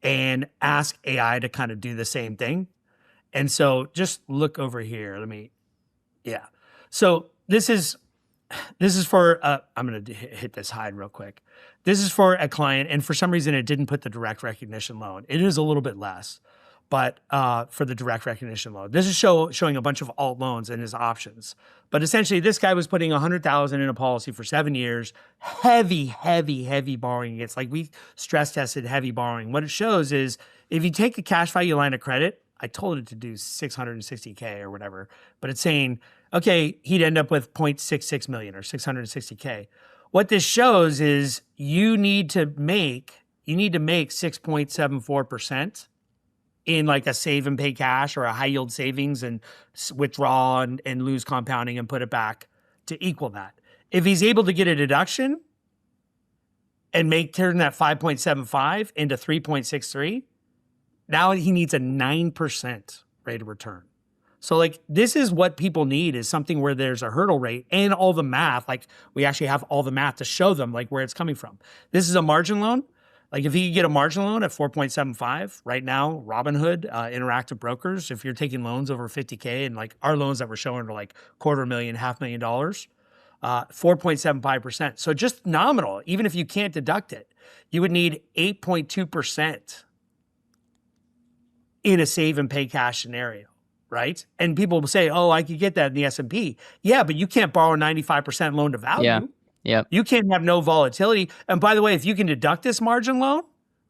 and ask AI to kind of do the same thing. And so just look over here. So this is for, I'm going to hit this hide real quick. This is for a client, and for some reason it didn't put the direct recognition loan. It is a little bit less, but for the direct recognition loan. This is showing a bunch of alt loans and his options. But essentially, this guy was putting $100,000 in a policy for 7 years, heavy borrowing. It's like we stress tested heavy borrowing. What it shows is if you take a cash value line of credit, I told it to do 660K or whatever, but it's saying, okay, he'd end up with 0.66 million or 660K. What this shows is you need to make 6.74% in like a save and pay cash or a high yield savings and withdraw and lose compounding and put it back to equal that. If he's able to get a deduction and turn that 5.75 into 3.63, now he needs a 9% rate of return. So like this is what people need, is something where there's a hurdle rate and all the math. Like we actually have all the math to show them like where it's coming from. This is a margin loan. Like if he could get a margin loan at 4.75 right now, Robinhood, interactive brokers, if you're taking loans over 50K, and like our loans that we're showing are like $250,000, $500,000, 4.75%. So just nominal, even if you can't deduct it, you would need 8.2% in a save and pay cash scenario, right? And people will say, oh, I could get that in the S&P. Yeah, but you can't borrow 95% loan to value. Yeah. Yep. You can't have no volatility. And by the way, if you can deduct this margin loan,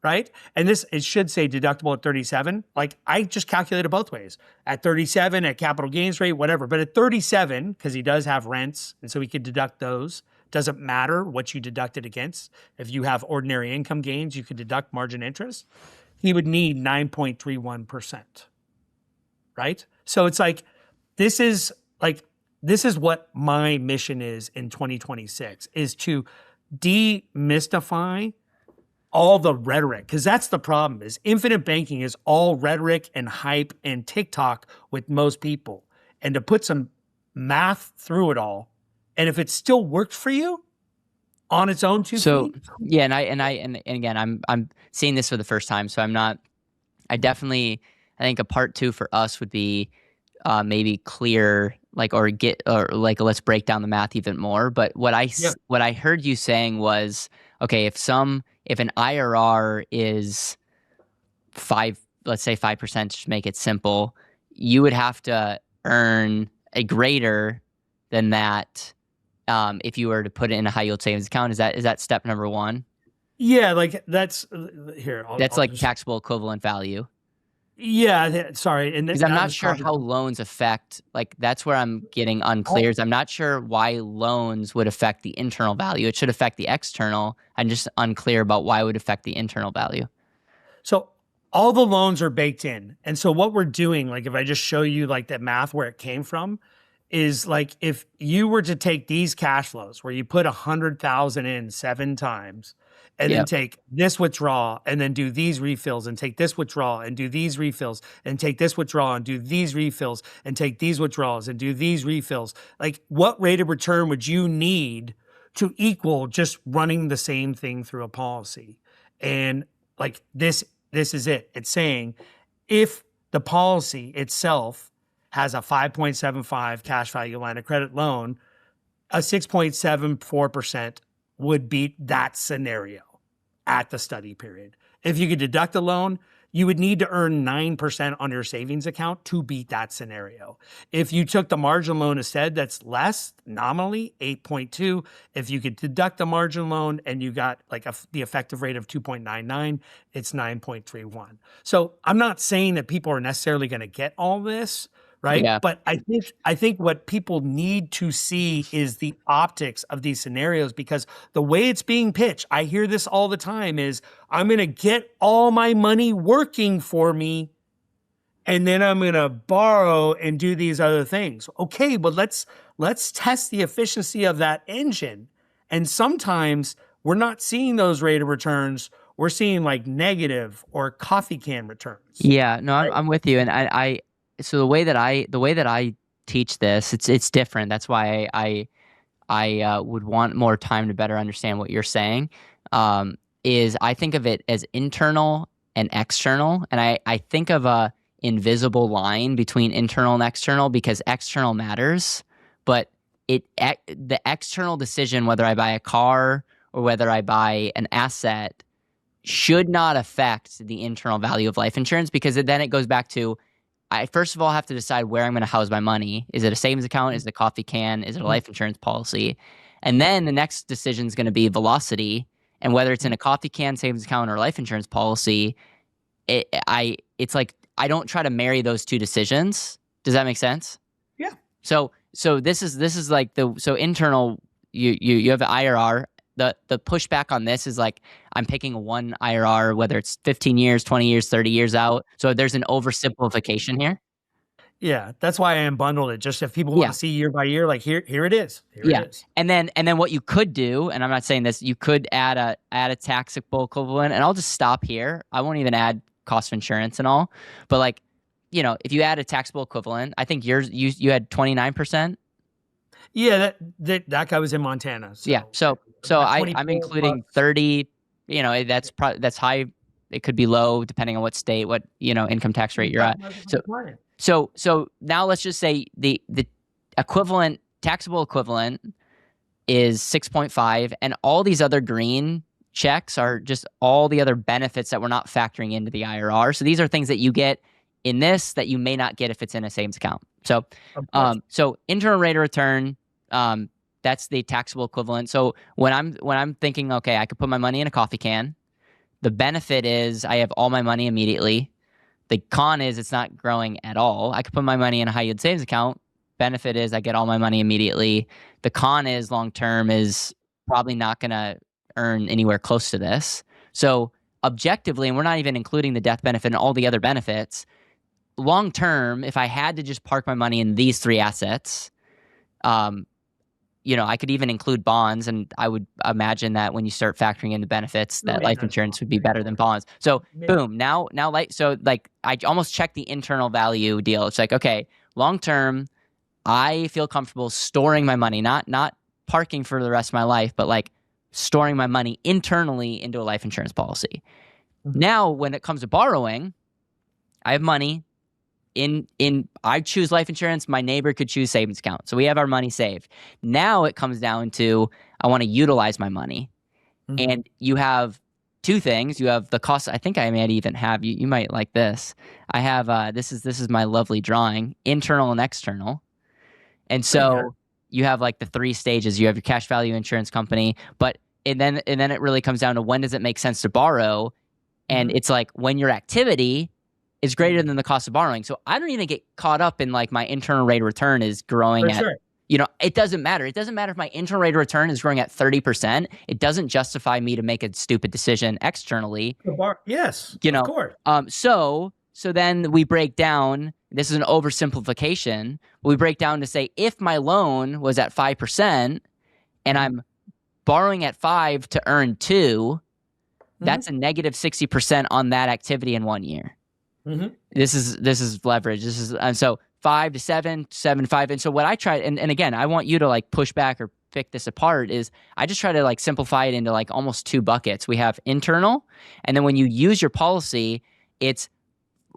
right? And it should say deductible at 37. Like I just calculated both ways. At 37, at capital gains rate, whatever. But at 37, because he does have rents, and so he could deduct those. Doesn't matter what you deduct it against. If you have ordinary income gains, you could deduct margin interest. He would need 9.31%, right? So it's like, this is what my mission is in 2026, is to demystify all the rhetoric, because that's the problem. Is infinite banking is all rhetoric and hype and TikTok with most people, and to put some math through it all, and if it still works for you on its own two feet. Yeah, and again, I'm seeing this for the first time, so I think a part 2 for us would be maybe clear, let's break down the math even more. But what I heard you saying was, okay, if an IRR is 5, let's say 5%, to make it simple, you would have to earn a greater than that if you were to put it in a high yield savings account. Is that step number 1? Yeah, like that's here. That's taxable equivalent value. Yeah, sorry. Because I'm not sure how loans affect, like that's where I'm getting unclear. I'm not sure why loans would affect the internal value. It should affect the external. I'm just unclear about why it would affect the internal value. So all the loans are baked in. And so what we're doing, like if I just show you like that math where it came from, is like if you were to take these cash flows where you put 100,000 in 7 times, and then take this withdrawal and then do these refills, and take this withdrawal and do these refills, and take this withdrawal and do these refills, and take these withdrawals and do these refills. Like what rate of return would you need to equal just running the same thing through a policy? And like this is it. It's saying if the policy itself has a 5.75 cash value line of credit loan, a 6.74% would beat that scenario at the study period. If you could deduct a loan, you would need to earn 9% on your savings account to beat that scenario. If you took the margin loan instead, that's less, nominally 8.2. If you could deduct the margin loan and you got like the effective rate of 2.99, it's 9.31. So I'm not saying that people are necessarily going to get all this, right? Yeah. But I think what people need to see is the optics of these scenarios, because the way it's being pitched, I hear this all the time, is I'm going to get all my money working for me, and then I'm going to borrow and do these other things. Okay, but let's test the efficiency of that engine. And sometimes we're not seeing those rate of returns. We're seeing like negative or coffee can returns. Yeah, no, I'm with you. And so the way that I teach this, it's different. That's why I would want more time to better understand what you're saying. Is I think of it as internal and external, and I think of a invisible line between internal and external, because external matters, but the external decision, whether I buy a car or whether I buy an asset, should not affect the internal value of life insurance, because then it goes back to, I first of all have to decide where I'm going to house my money. Is it a savings account? Is it a coffee can? Is it a life insurance policy? And then the next decision is going to be velocity, and whether it's in a coffee can, savings account, or life insurance policy. It's like I don't try to marry those two decisions. Does that make sense? Yeah. So this is like so internal. You have an IRR. The pushback on this is like, I'm picking one IRR, whether it's 15 years, 20 years, 30 years out. So there's an oversimplification here. Yeah, that's why I unbundled it. Just if people want to see year by year, like here it is. Here it is. And then what you could do, and I'm not saying this, you could add a taxable equivalent, and I'll just stop here. I won't even add cost of insurance and all. But like, if you add a taxable equivalent, I think you had 29%. Yeah, that guy was in Montana. So. Yeah, so I'm including 30. That's high. It could be low depending on what state, what income tax rate you're at. So now let's just say the equivalent, taxable equivalent, is 6.5, and all these other green checks are just all the other benefits that we're not factoring into the IRR. So these are things that you get in this that you may not get if it's in a savings account. So internal rate of return, that's the taxable equivalent. So when I'm thinking, okay, I could put my money in a coffee can, the benefit is I have all my money immediately. The con is it's not growing at all. I could put my money in a high yield savings account. Benefit is I get all my money immediately. The con is long term is probably not going to earn anywhere close to this. So objectively, and we're not even including the death benefit and all the other benefits, long term, if I had to just park my money in these three assets, I could even include bonds, and I would imagine that when you start factoring in the benefits, that life insurance would be better than bonds. So boom, now I almost check the internal value deal. It's like, okay, long term, I feel comfortable storing my money, not parking for the rest of my life, but like storing my money internally into a life insurance policy. Now, when it comes to borrowing, I have money. I choose life insurance. My neighbor could choose savings account. So we have our money saved. Now it comes down to, I want to utilize my money. And you have two things. You have the cost. I think I might even have, you might like this. I have, this is my lovely drawing, internal and external. And so you have like the three stages. You have your cash value insurance company, and then it really comes down to, when does it make sense to borrow? And it's like when your activity is greater than the cost of borrowing. So I don't even get caught up in like my internal rate of return is growing it doesn't matter. It doesn't matter if my internal rate of return is growing at 30%. It doesn't justify me to make a stupid decision externally. Yes, of course. So then we break down, this is an oversimplification, but we break down to say, if my loan was at 5% and I'm borrowing at 5 to earn 2, that's a negative 60% on that activity in 1 year. This is leverage. And so 5 to 7, 7 to 5. And so what I try, and again, I want you to like push back or pick this apart, is I just try to like simplify it into like almost two buckets. We have internal, and then when you use your policy, it's,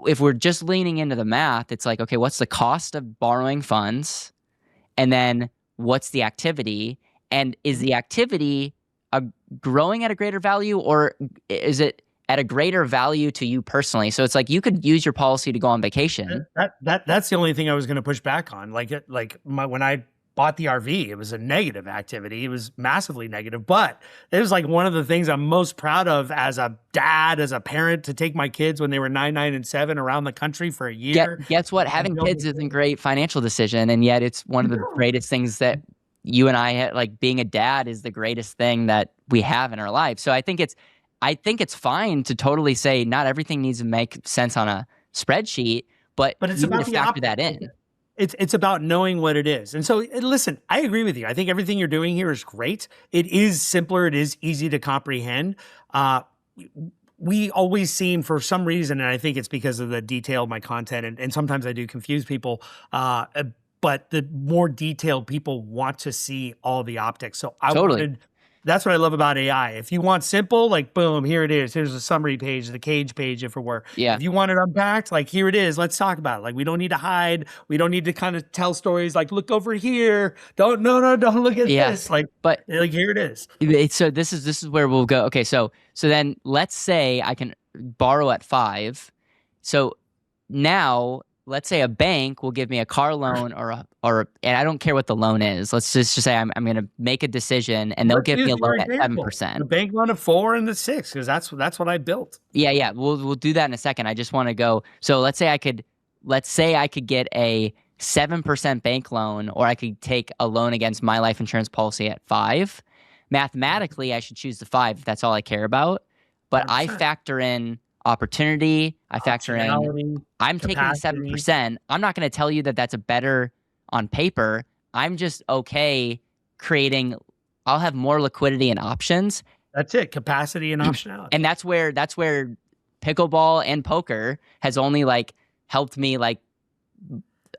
if we're just leaning into the math, it's like, okay, what's the cost of borrowing funds? And then what's the activity? And is the activity growing at a greater value, or is it at a greater value to you personally? So it's like, you could use your policy to go on vacation. That's the only thing I was going to push back on. When I bought the RV, it was a negative activity. It was massively negative, but it was like one of the things I'm most proud of as a dad, as a parent, to take my kids when they were 9, 9, and 7 around the country for a year. Guess what? Having kids isn't a great financial decision, and yet it's one of the greatest things that you and I, like being a dad, is the greatest thing that we have in our life. So I think it's fine to totally say not everything needs to make sense on a spreadsheet, but it's about to factor that in. It's about knowing what it is. And so, listen, I agree with you. I think everything you're doing here is great. It is simpler. It is easy to comprehend. We always seem, for some reason, and I think it's because of the detail of my content, and sometimes I do confuse people, but the more detailed people want to see all the optics. So I wanted That's what I love about AI. If you want simple, like boom, here it is. Here's the summary page, the cage page, if it were. Yeah. If you want it unpacked, like here it is. Let's talk about it. Like we don't need to hide. We don't need to kind of tell stories. Like look over here. Don't look at this. Like here it is. So this is where we'll go. Okay, so then let's say I can borrow at 5. So now let's say a bank will give me a car loan and I don't care what the loan is. Let's just say I'm going to make a decision and they'll give me a loan at 7%. The bank loan of 4 and the 6 because that's what I built. Yeah. We'll do that in a second. I just want to go. So let's say I could get a 7% bank loan, or I could take a loan against my life insurance policy at 5. Mathematically, I should choose the 5 if that's all I care about. But 100%. I factor in opportunity. I factor in I'm capacity. Taking 7%. I'm not going to tell you that that's a better on paper. I'm just okay creating. I'll have more liquidity and options. That's it. Capacity and optionality. And that's where pickleball and poker has only like helped me like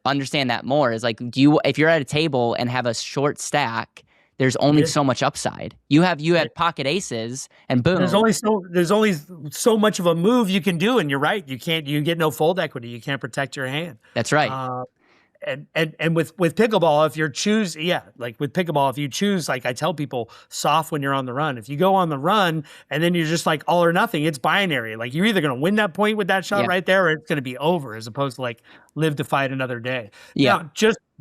understand that more. Is like, if you're at a table and have a short stack, there's only so much upside. You had pocket aces and boom. There's only so much of a move you can do, and you're right. You get no fold equity. You can't protect your hand. That's right. And with pickleball, if you choose, like I tell people, soft when you're on the run. If you go on the run and then you're just like all or nothing, it's binary. Like you're either going to win that point with that shot right there, or it's going to be over, as opposed to like live to fight another day. Yeah. Now,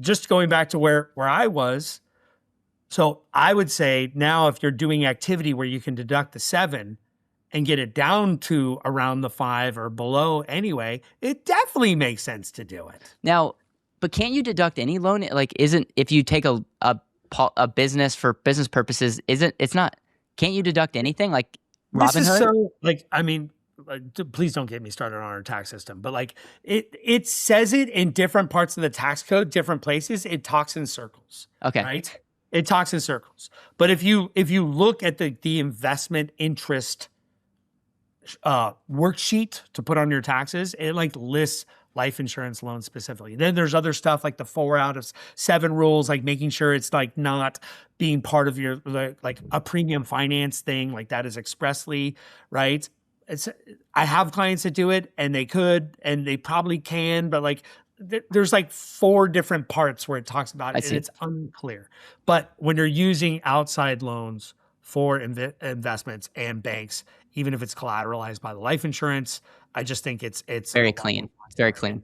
just going back to where I was. So I would say now if you're doing activity where you can deduct the 7 and get it down to around the 5 or below anyway, it definitely makes sense to do it. Now, but can't you deduct any loan? Like, if you take a business for business purposes, can't you deduct anything like Robinhood? Please don't get me started on our tax system, but like it says it in different parts of the tax code, different places. It talks in circles. Okay. Right? It talks in circles. But if you look at the investment interest worksheet to put on your taxes, it like lists life insurance loans specifically. Then there's other stuff like the 4 out of 7 rules, like making sure it's like not being part of your like a premium finance thing, like that is expressly right. I have clients that do it, and they could, and they probably can, but like there's like 4 different parts where it talks about it, and it's unclear. But when you're using outside loans for investments and banks, even if it's collateralized by the life insurance, I just think it's very clean. It's very clean.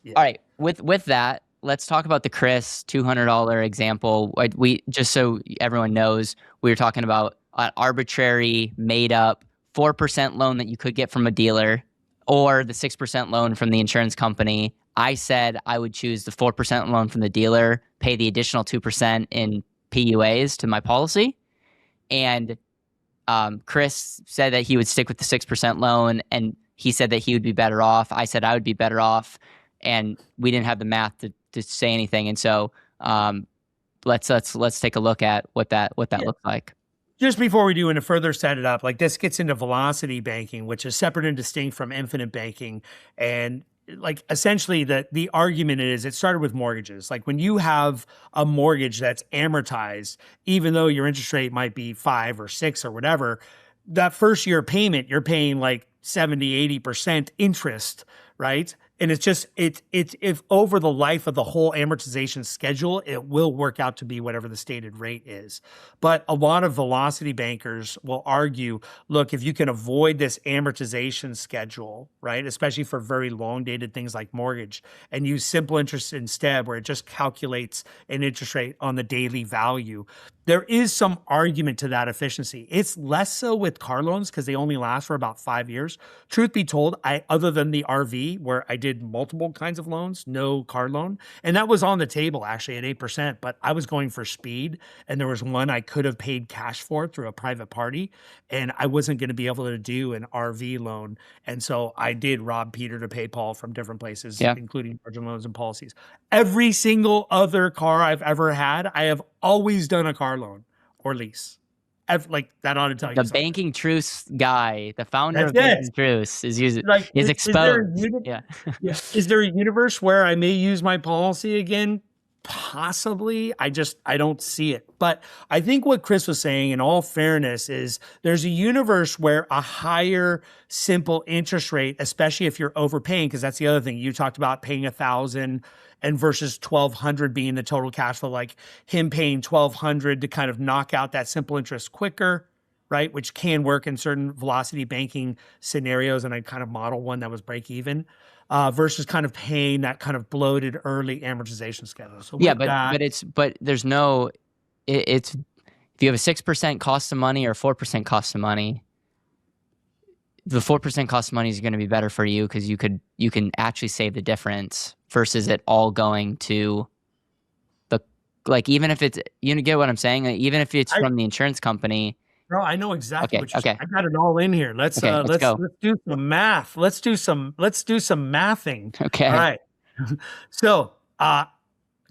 Yeah. All right. With that, let's talk about the Chris $200 example. We just so everyone knows, we were talking about an arbitrary, made up 4% loan that you could get from a dealer, or the 6% loan from the insurance company. I said I would choose the 4% loan from the dealer, pay the additional 2% in PUAs to my policy. And Chris said that he would stick with the 6% loan, and he said that he would be better off. I said I would be better off, and we didn't have the math to say anything. And so let's take a look at what that looks like. Just before we do, and to further set it up, like this gets into velocity banking, which is separate and distinct from infinite banking. And like essentially the argument is it started with mortgages. Like when you have a mortgage that's amortized, even though your interest rate might be 5 or 6 or whatever, that first year payment, you're paying like 70, 80% interest, right? And it's just, if over the life of the whole amortization schedule, it will work out to be whatever the stated rate is. But a lot of velocity bankers will argue, look, if you can avoid this amortization schedule, right, especially for very long dated things like mortgage, and use simple interest instead, where it just calculates an interest rate on the daily value, there is some argument to that efficiency. It's less so with car loans because they only last for about 5 years. Truth be told, other than the RV where I did multiple kinds of loans, no car loan, and that was on the table actually at 8%, but I was going for speed, and there was one I could have paid cash for through a private party, and I wasn't going to be able to do an RV loan, and so I did rob Peter to pay Paul from different places, including margin loans and policies. Every single other car I've ever had, I have always done a car loan or lease. Like that ought to tell you the something. Banking Truths guy, the founder of Banking Truths, is exposed. Is there a universe where I may use my policy again Possibly. I don't see it. But I think what Chris was saying, in all fairness, is there's a universe where a higher simple interest rate, especially if you're overpaying, because that's the other thing. You talked about paying $1,000 and versus $1,200 being the total cash flow, like him paying $1,200 to kind of knock out that simple interest quicker, right? Which can work in certain velocity banking scenarios. And I kind of model one that was break even. Versus kind of paying that kind of bloated early amortization schedule. So yeah, but there's no, it's if you have a 6% cost of money or 4% cost of money, the 4% cost of money is going to be better for you because you can actually save the difference versus it all going to the, like, even if it's, you get what I'm saying? Like, even if it's from the insurance company. Bro, I know exactly what you're saying. Okay. I got it all in here. Let's go. Let's do some math. Let's do some mathing. Okay. All right. So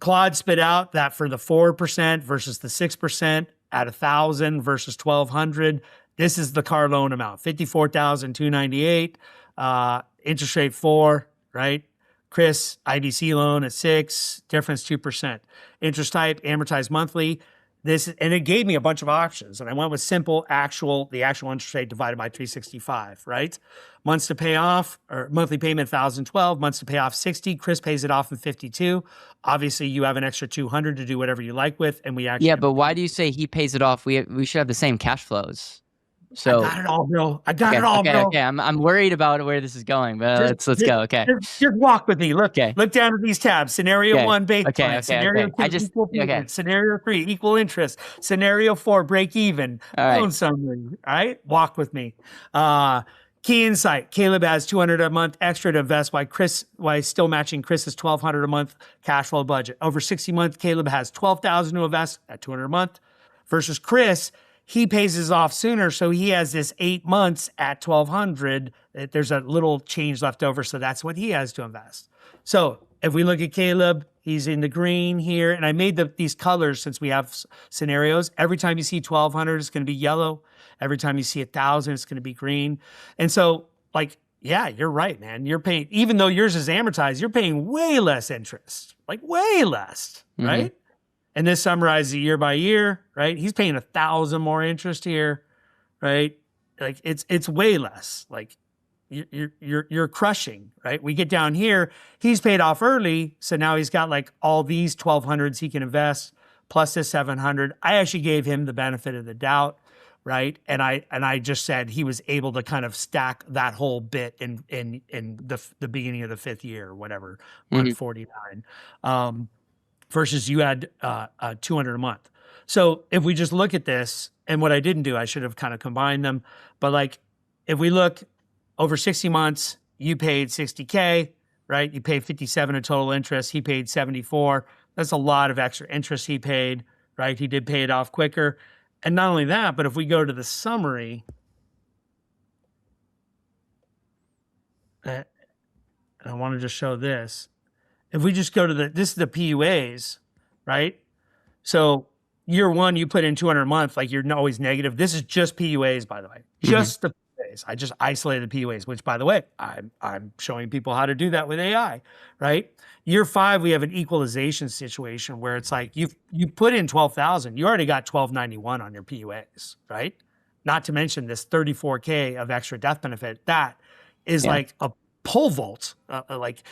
Claude spit out that for the 4% versus the 6% at 1,000 versus 1,200. This is the car loan amount, $54,298. Interest rate 4, right? Chris, IDC loan at 6, difference 2%. Interest type, amortized monthly. And it gave me a bunch of options, and I went with simple, the actual interest rate divided by 365, right? Months to pay off, or monthly payment 1,012, months to pay off 60. Chris pays it off in 52. Obviously, you have an extra 200 to do whatever you like with, and we actually. Yeah, but why do you say he pays it off? We should have the same cash flows. So I got it all, bro. Bro. Okay. I'm worried about where this is going, but let's go. Okay. Just walk with me. Look down at these tabs. Scenario 1, baseline. Scenario 2, equal payment. Scenario 3, equal interest. Scenario 4, break even. Loan summary. All right. Walk with me. Key insight. Caleb has $200 a month extra to invest while still matching Chris's $1,200 a month cash flow budget. Over 60 months, Caleb has $12,000 to invest at $200 a month versus Chris. He pays his off sooner, so he has this 8 months at $1,200. There's a little change left over, so that's what he has to invest. So if we look at Caleb, he's in the green here, and I made these colors since we have scenarios. Every time you see $1,200, it's going to be yellow. Every time you see 1,000, it's going to be green. And so, like, yeah, you're right, man. You're paying, even though yours is amortized, you're paying way less interest, like way less, right? And this summarizes year by year, right? He's paying 1,000 more interest here, right? Like it's way less. Like you're crushing, right? We get down here, he's paid off early, so now he's got like all these 1,200s he can invest plus this 700. I actually gave him the benefit of the doubt, right? And I just said he was able to kind of stack that whole bit in the beginning of the 5th year or whatever, 149. Versus you had 200 a month. So if we just look at this, and what I didn't do, I should have kind of combined them. But like, if we look over 60 months, you paid $60K, right? You paid 57 in total interest. He paid 74. That's a lot of extra interest he paid, right? He did pay it off quicker. And not only that, but if we go to the summary, and I want to just show this. If we just go to this is the PUAs, right? So year 1, you put in 200 a month, like you're always negative. This is just PUAs, by the way, just the PUAs. I just isolated the PUAs, which, by the way, I'm showing people how to do that with AI, right? Year 5, we have an equalization situation where it's like you put in 12,000, you already got 1,291 on your PUAs, right? Not to mention this 34K of extra death benefit. That is like a pole vault, like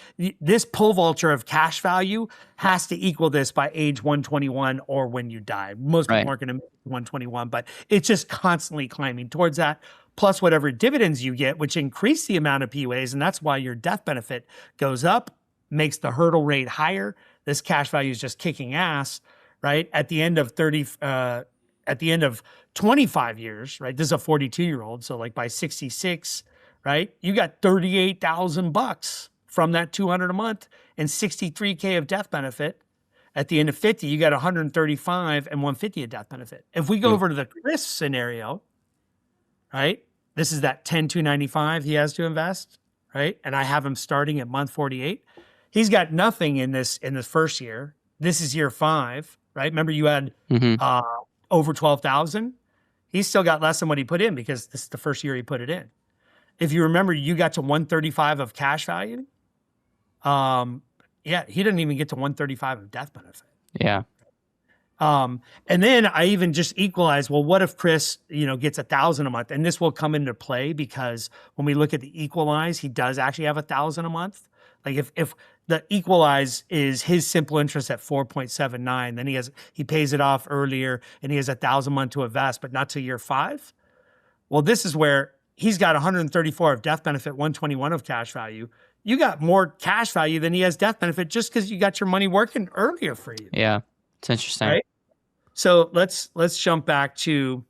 this pole vaulter of cash value has to equal this by age 121 or when you die. Most people aren't going to make 121, but it's just constantly climbing towards that. Plus whatever dividends you get, which increase the amount of PUAs, and that's why your death benefit goes up, makes the hurdle rate higher. This cash value is just kicking ass, right? At the end of 25 years, right? This is a 42-year-old, so like by 66. Right? You got $38,000 from that 200 a month and 63K of death benefit. At the end of 50, you got 135 and 150 of death benefit. If we go over to the Chris scenario, right? This is that 10,295 he has to invest, right? And I have him starting at month 48. He's got nothing in this first year. This is year 5, right? Remember you had over 12,000. He's still got less than what he put in because this is the first year he put it in. If you remember, you got to 135 of cash value. Yeah, he didn't even get to 135 of death benefit. Yeah. And then I even just equalize, well, what if Chris, gets 1,000 a month? And this will come into play because when we look at the equalize, he does actually have 1,000 a month. Like if the equalize is his simple interest at 4.79, then he pays it off earlier and he has 1,000 a month to invest, but not to year 5. Well, this is where he's got 134 of death benefit, 121 of cash value. You got more cash value than he has death benefit just because you got your money working earlier for you. Yeah. It's interesting. Right? So let's jump back to,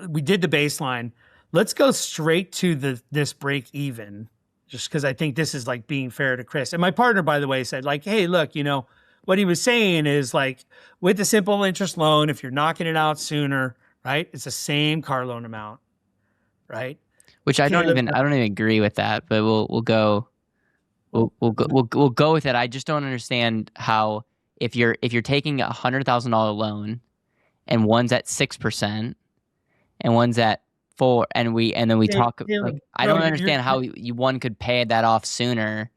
we did the baseline. Let's go straight to this break even, just because I think this is like being fair to Chris. And my partner, by the way, said like, hey, look, what he was saying is like with the simple interest loan, if you're knocking it out sooner, right? It's the same car loan amount, right? Which I don't even agree with that, but we'll go with it. I just don't understand how if you're taking $100,000 loan and one's at 6% and one's at 4%, and then we talk like I don't understand how one could pay that off sooner,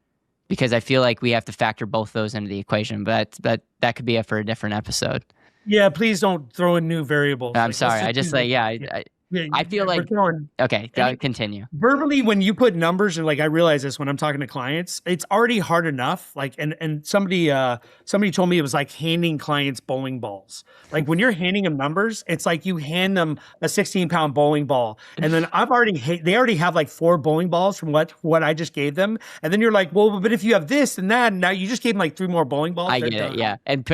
because I feel like we have to factor both those into the equation. But that could be for a different episode. Yeah, please don't throw in new variables. I'm sorry. I just I feel like okay. Continue. Verbally, when you put numbers, and like I realize this when I'm talking to clients, it's already hard enough. Like, and somebody told me it was like handing clients bowling balls. Like when you're handing them numbers, it's like you hand them a 16-pound bowling ball, and then they already have like 4 bowling balls from what I just gave them, and then you're like, well, but if you have this and that, and now you just gave them like 3 more bowling balls. I get it. Yeah, and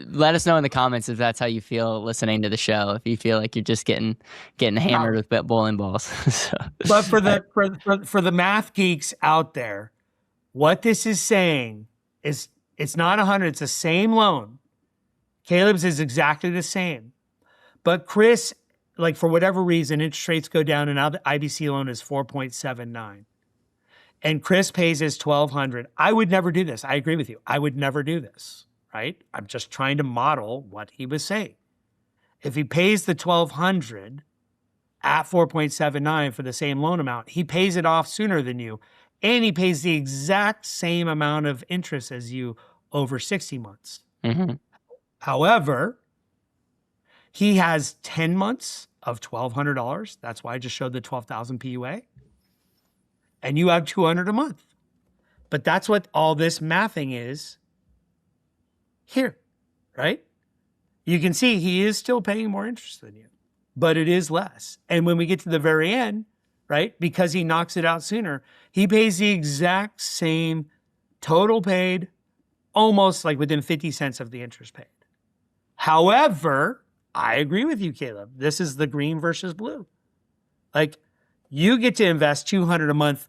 let us know in the comments if that's how you feel listening to the show. If you feel like you're just getting hammered with bowling balls. So. But for the math geeks out there, what this is saying is it's not 100, it's the same loan. Caleb's is exactly the same. But Chris, like for whatever reason, interest rates go down and now the IBC loan is 4.79. And Chris pays his $1,200. I would never do this. I agree with you. I would never do this, right? I'm just trying to model what he was saying. If he pays the $1,200 at 4.79 for the same loan amount, he pays it off sooner than you, and he pays the exact same amount of interest as you over 60 months. Mm-hmm. However, he has 10 months of $1,200. That's why I just showed the 12,000 PUA. And you have $200 a month. But that's what all this mathing is here, right? You can see he is still paying more interest than you, but it is less. And when we get to the very end, right, because he knocks it out sooner, he pays the exact same total paid, almost like within 50 cents of the interest paid. However, I agree with you, Caleb. This is the green versus blue. Like, you get to invest $200 a month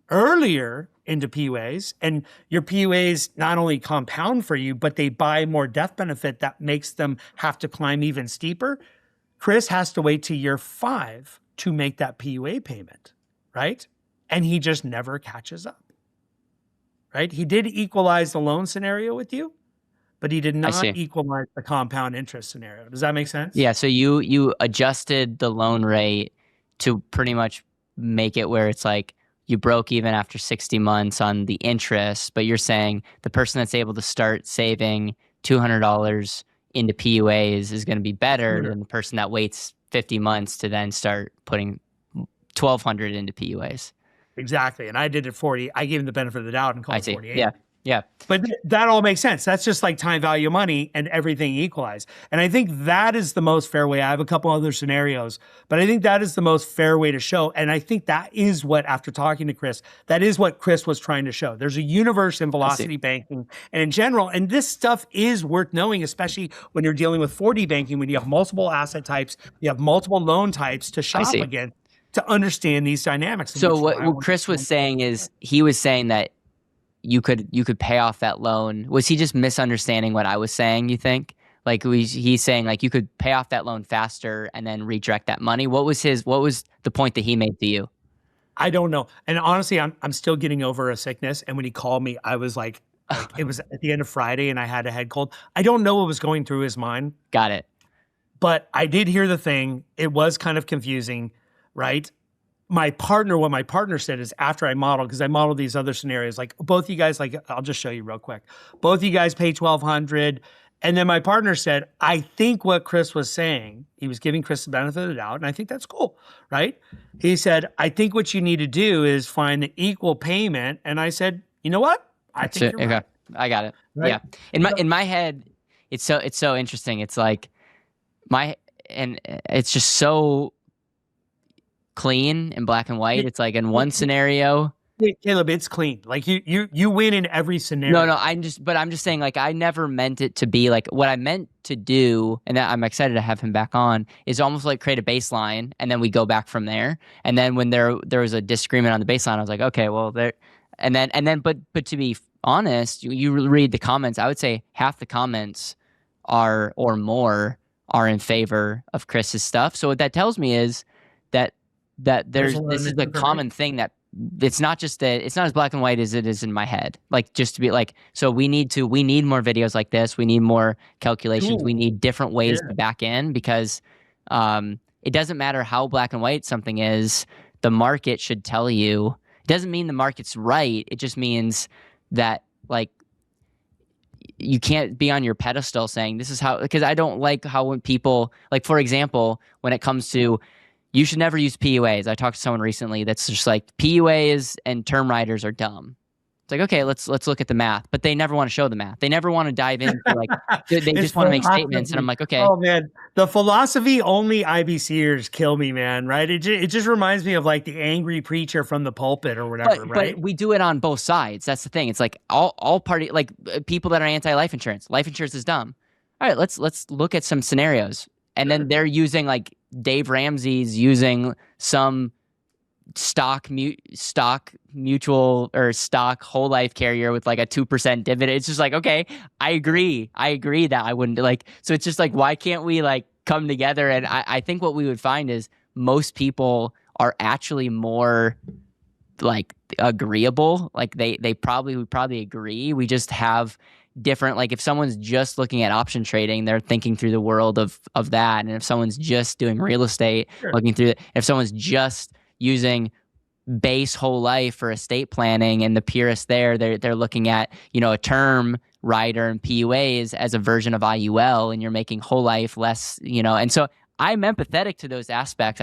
earlier into PUAs, and your PUAs not only compound for you, but they buy more death benefit that makes them have to climb even steeper. Chris has to wait to year 5 to make that PUA payment, right? And he just never catches up, right? He did equalize the loan scenario with you, but he did not equalize the compound interest scenario. Does that make sense? Yeah, so you adjusted the loan rate to pretty much make it where it's like you broke even after 60 months on the interest, but you're saying the person that's able to start saving $200 into PUAs is going to be better than the person that waits 50 months to then start putting $1,200 into PUAs. Exactly. And I did it 40. I gave him the benefit of the doubt and called it 48. Yeah. But that all makes sense. That's just like time value of money and everything equalized. And I think that is the most fair way. I have a couple other scenarios, but I think that is the most fair way to show. And I think that is what, after talking to Chris, that is what Chris was trying to show. There's a universe in velocity banking and in general, and this stuff is worth knowing, especially when you're dealing with 4D banking, when you have multiple asset types, you have multiple loan types to shop against to understand these dynamics. So what Chris was saying is, he was saying that you could pay off that loan. Was he just misunderstanding what I was saying, you think? Like he's saying like you could pay off that loan faster and then redirect that money. What was the point that he made to you? I don't know. And honestly, I'm still getting over a sickness. And when he called me, I was like it was at the end of Friday and I had a head cold. I don't know what was going through his mind. Got it. But I did hear the thing. It was kind of confusing, right? what my partner said is after I modeled, because I modeled these other scenarios, like both you guys, like I'll just show you real quick. Both you guys pay $1,200. And then my partner said, I think what Chris was saying, he was giving Chris the benefit of the doubt, and I think that's cool, right? He said, I think what you need to do is find the equal payment. And I said, you know what? I think you're right. I got it. Right? Yeah. In my head, it's so interesting. It's like and it's just so clean in black and white. It's like in one scenario, Caleb, it's clean. Like you win in every scenario. No, I'm just saying, like, I never meant it to be like what I meant to do, and I'm excited to have him back on, is almost like create a baseline and then we go back from there. And then when there was a disagreement on the baseline, I was like, okay, well there, and then but to be honest, you read the comments, I would say half the comments are or more are in favor of Chris's stuff. So what that tells me is that this is the common thing, that it's not just that it's not as black and white as it is in my head. Like, just to be like, so we need more videos like this. We need more calculations. Cool. We need different ways to back in, because it doesn't matter how black and white something is. The market should tell you. It doesn't mean the market's right. It just means that, like, you can't be on your pedestal saying this is how, because I don't like how when people, like, for example, when it comes to, you should never use PUAs. I talked to someone recently that's just like, PUAs and term riders are dumb. It's like, okay, let's look at the math, but they never want to show the math. They never want to dive into, like, they just want to make statements. And I'm like, okay. Oh man, the philosophy only IBCers kill me, man. Right? It just reminds me of like the angry preacher from the pulpit or whatever. Right? But we do it on both sides. That's the thing. It's like all party, like people that are anti-life insurance. Life insurance is dumb. All right, let's look at some scenarios. And then they're using, like, Dave Ramsey's using some stock mutual or stock whole life carrier with like a 2% dividend. It's just like, okay, I agree that I wouldn't, like, so it's just like, why can't we, like, come together? And I think what we would find is most people are actually more, like, agreeable. Like they would probably agree. We just have different, like, if someone's just looking at option trading, they're thinking through the world of that. And if someone's just doing real estate, looking through it, if someone's just using base whole life for estate planning and the purist there, they're looking at, you know, a term rider and PUAs as a version of IUL, and you're making whole life less, you know. And so I'm empathetic to those aspects.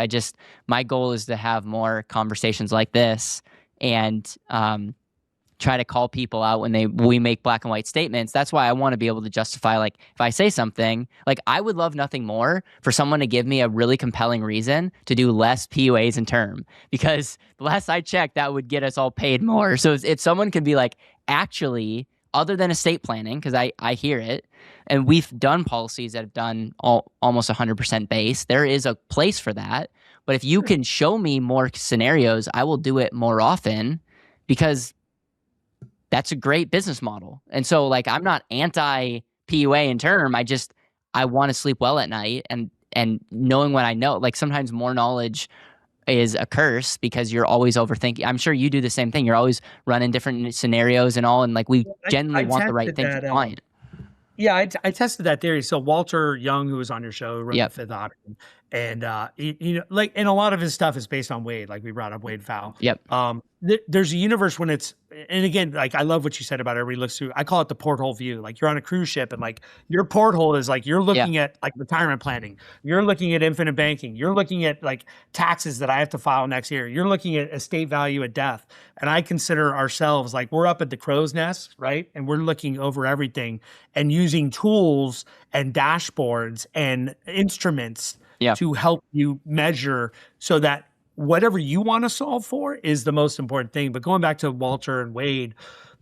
My goal is to have more conversations like this and try to call people out when we make black and white statements. That's why I want to be able to justify, like, if I say something, like, I would love nothing more for someone to give me a really compelling reason to do less PUAs in term, because the last I checked, that would get us all paid more. So if someone could be like, actually, other than estate planning, because I hear it, and we've done policies that have done almost 100% base, there is a place for that. But if you can show me more scenarios, I will do it more often, because that's a great business model. And so, like, I'm not anti PUA in term. I want to sleep well at night, and knowing what I know, like, sometimes more knowledge is a curse because you're always overthinking. I'm sure you do the same thing. You're always running different scenarios and all. And, like, we generally want the right thing for the client. Yeah, I tested that theory. So Walter Young, who was on your show, wrote the fifth option, and you know, like, and a lot of his stuff is based on Wade. Like, we brought up Wade Fowl. Yep. There's a universe when it's, and again, like, I love what you said about everybody looks through. I call it the porthole view. Like, you're on a cruise ship, and, like, your porthole is like, you're looking at, like, retirement planning. You're looking at infinite banking. You're looking at, like, taxes that I have to file next year. You're looking at estate value at death. And I consider ourselves, like, we're up at the crow's nest, right? And we're looking over everything and using tools and dashboards and instruments to help you measure so that whatever you want to solve for is the most important thing. But going back to Walter and Wade,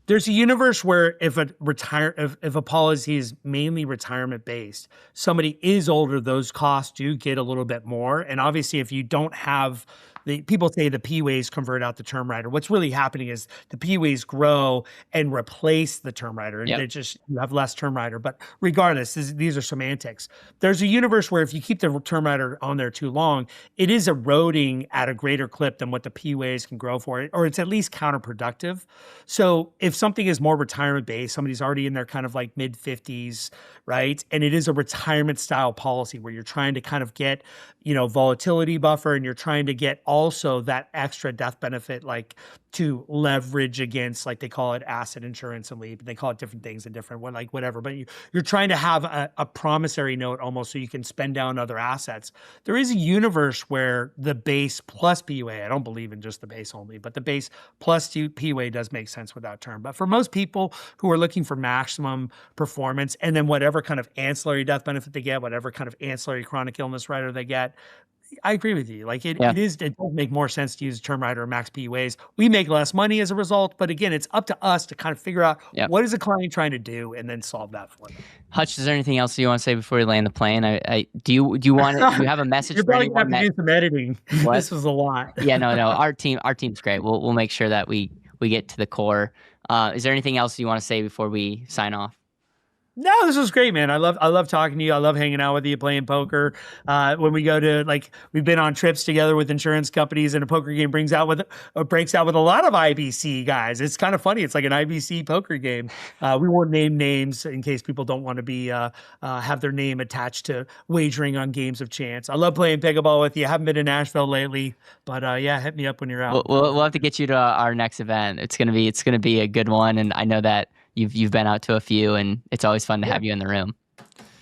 there's a universe where if a policy is mainly retirement based, somebody is older, those costs do get a little bit more. And obviously, if you don't have people say the PUAs convert out the term rider. What's really happening is the PUAs grow and replace the term rider, and you have less term rider. But regardless, these are semantics. There's a universe where if you keep the term rider on there too long, it is eroding at a greater clip than what the PUAs can grow for it, or it's at least counterproductive. So if something is more retirement based, somebody's already in their kind of like mid 50s, right? And it is a retirement style policy where you're trying to kind of get, you know, volatility buffer, and you're trying to get all also that extra death benefit, like to leverage against, like they call it asset insurance and leap. They call it different things in different, like whatever. But you're trying to have a promissory note almost so you can spend down other assets. There is a universe where the base plus PUA, I don't believe in just the base only, but the base plus PUA does make sense with that term. But for most people who are looking for maximum performance and then whatever kind of ancillary death benefit they get, whatever kind of ancillary chronic illness rider they get, I agree with you. Like it does make more sense to use term rider or max PUAs. We make less money as a result, but again, it's up to us to kind of figure out what is the client trying to do and then solve that for them. Hutch, is there anything else you want to say before we land the plane? Do you have a message? You're probably going to have to do some editing. This was a lot. Yeah, no. Our team's great. We'll make sure that we get to the core. Is there anything else you want to say before we sign off? No, this was great, man. I love talking to you. I love hanging out with you, playing poker. When we go to, like, we've been on trips together with insurance companies, and a poker game breaks out with a lot of IBC guys. It's kind of funny. It's like an IBC poker game. We won't name names in case people don't want to be have their name attached to wagering on games of chance. I love playing pickleball with you. I haven't been to Nashville lately, but yeah, hit me up when you're out. We'll have to get you to our next event. It's gonna be a good one, and I know that you've been out to a few, and it's always fun to have you in the room.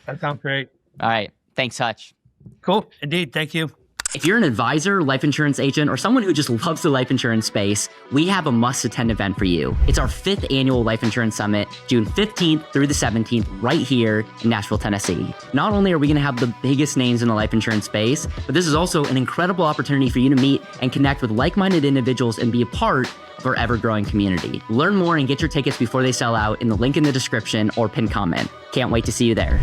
That sounds great. All right. Thanks, Hutch. Cool. Indeed. Thank you. If you're an advisor, life insurance agent, or someone who just loves the life insurance space, we have a must-attend event for you. It's our 5th annual Life Insurance Summit, June 15th through the 17th, right here in Nashville, Tennessee. Not only are we going to have the biggest names in the life insurance space, but this is also an incredible opportunity for you to meet and connect with like-minded individuals and be a part of our ever-growing community. Learn more and get your tickets before they sell out in the link in the description or pinned comment. Can't wait to see you there.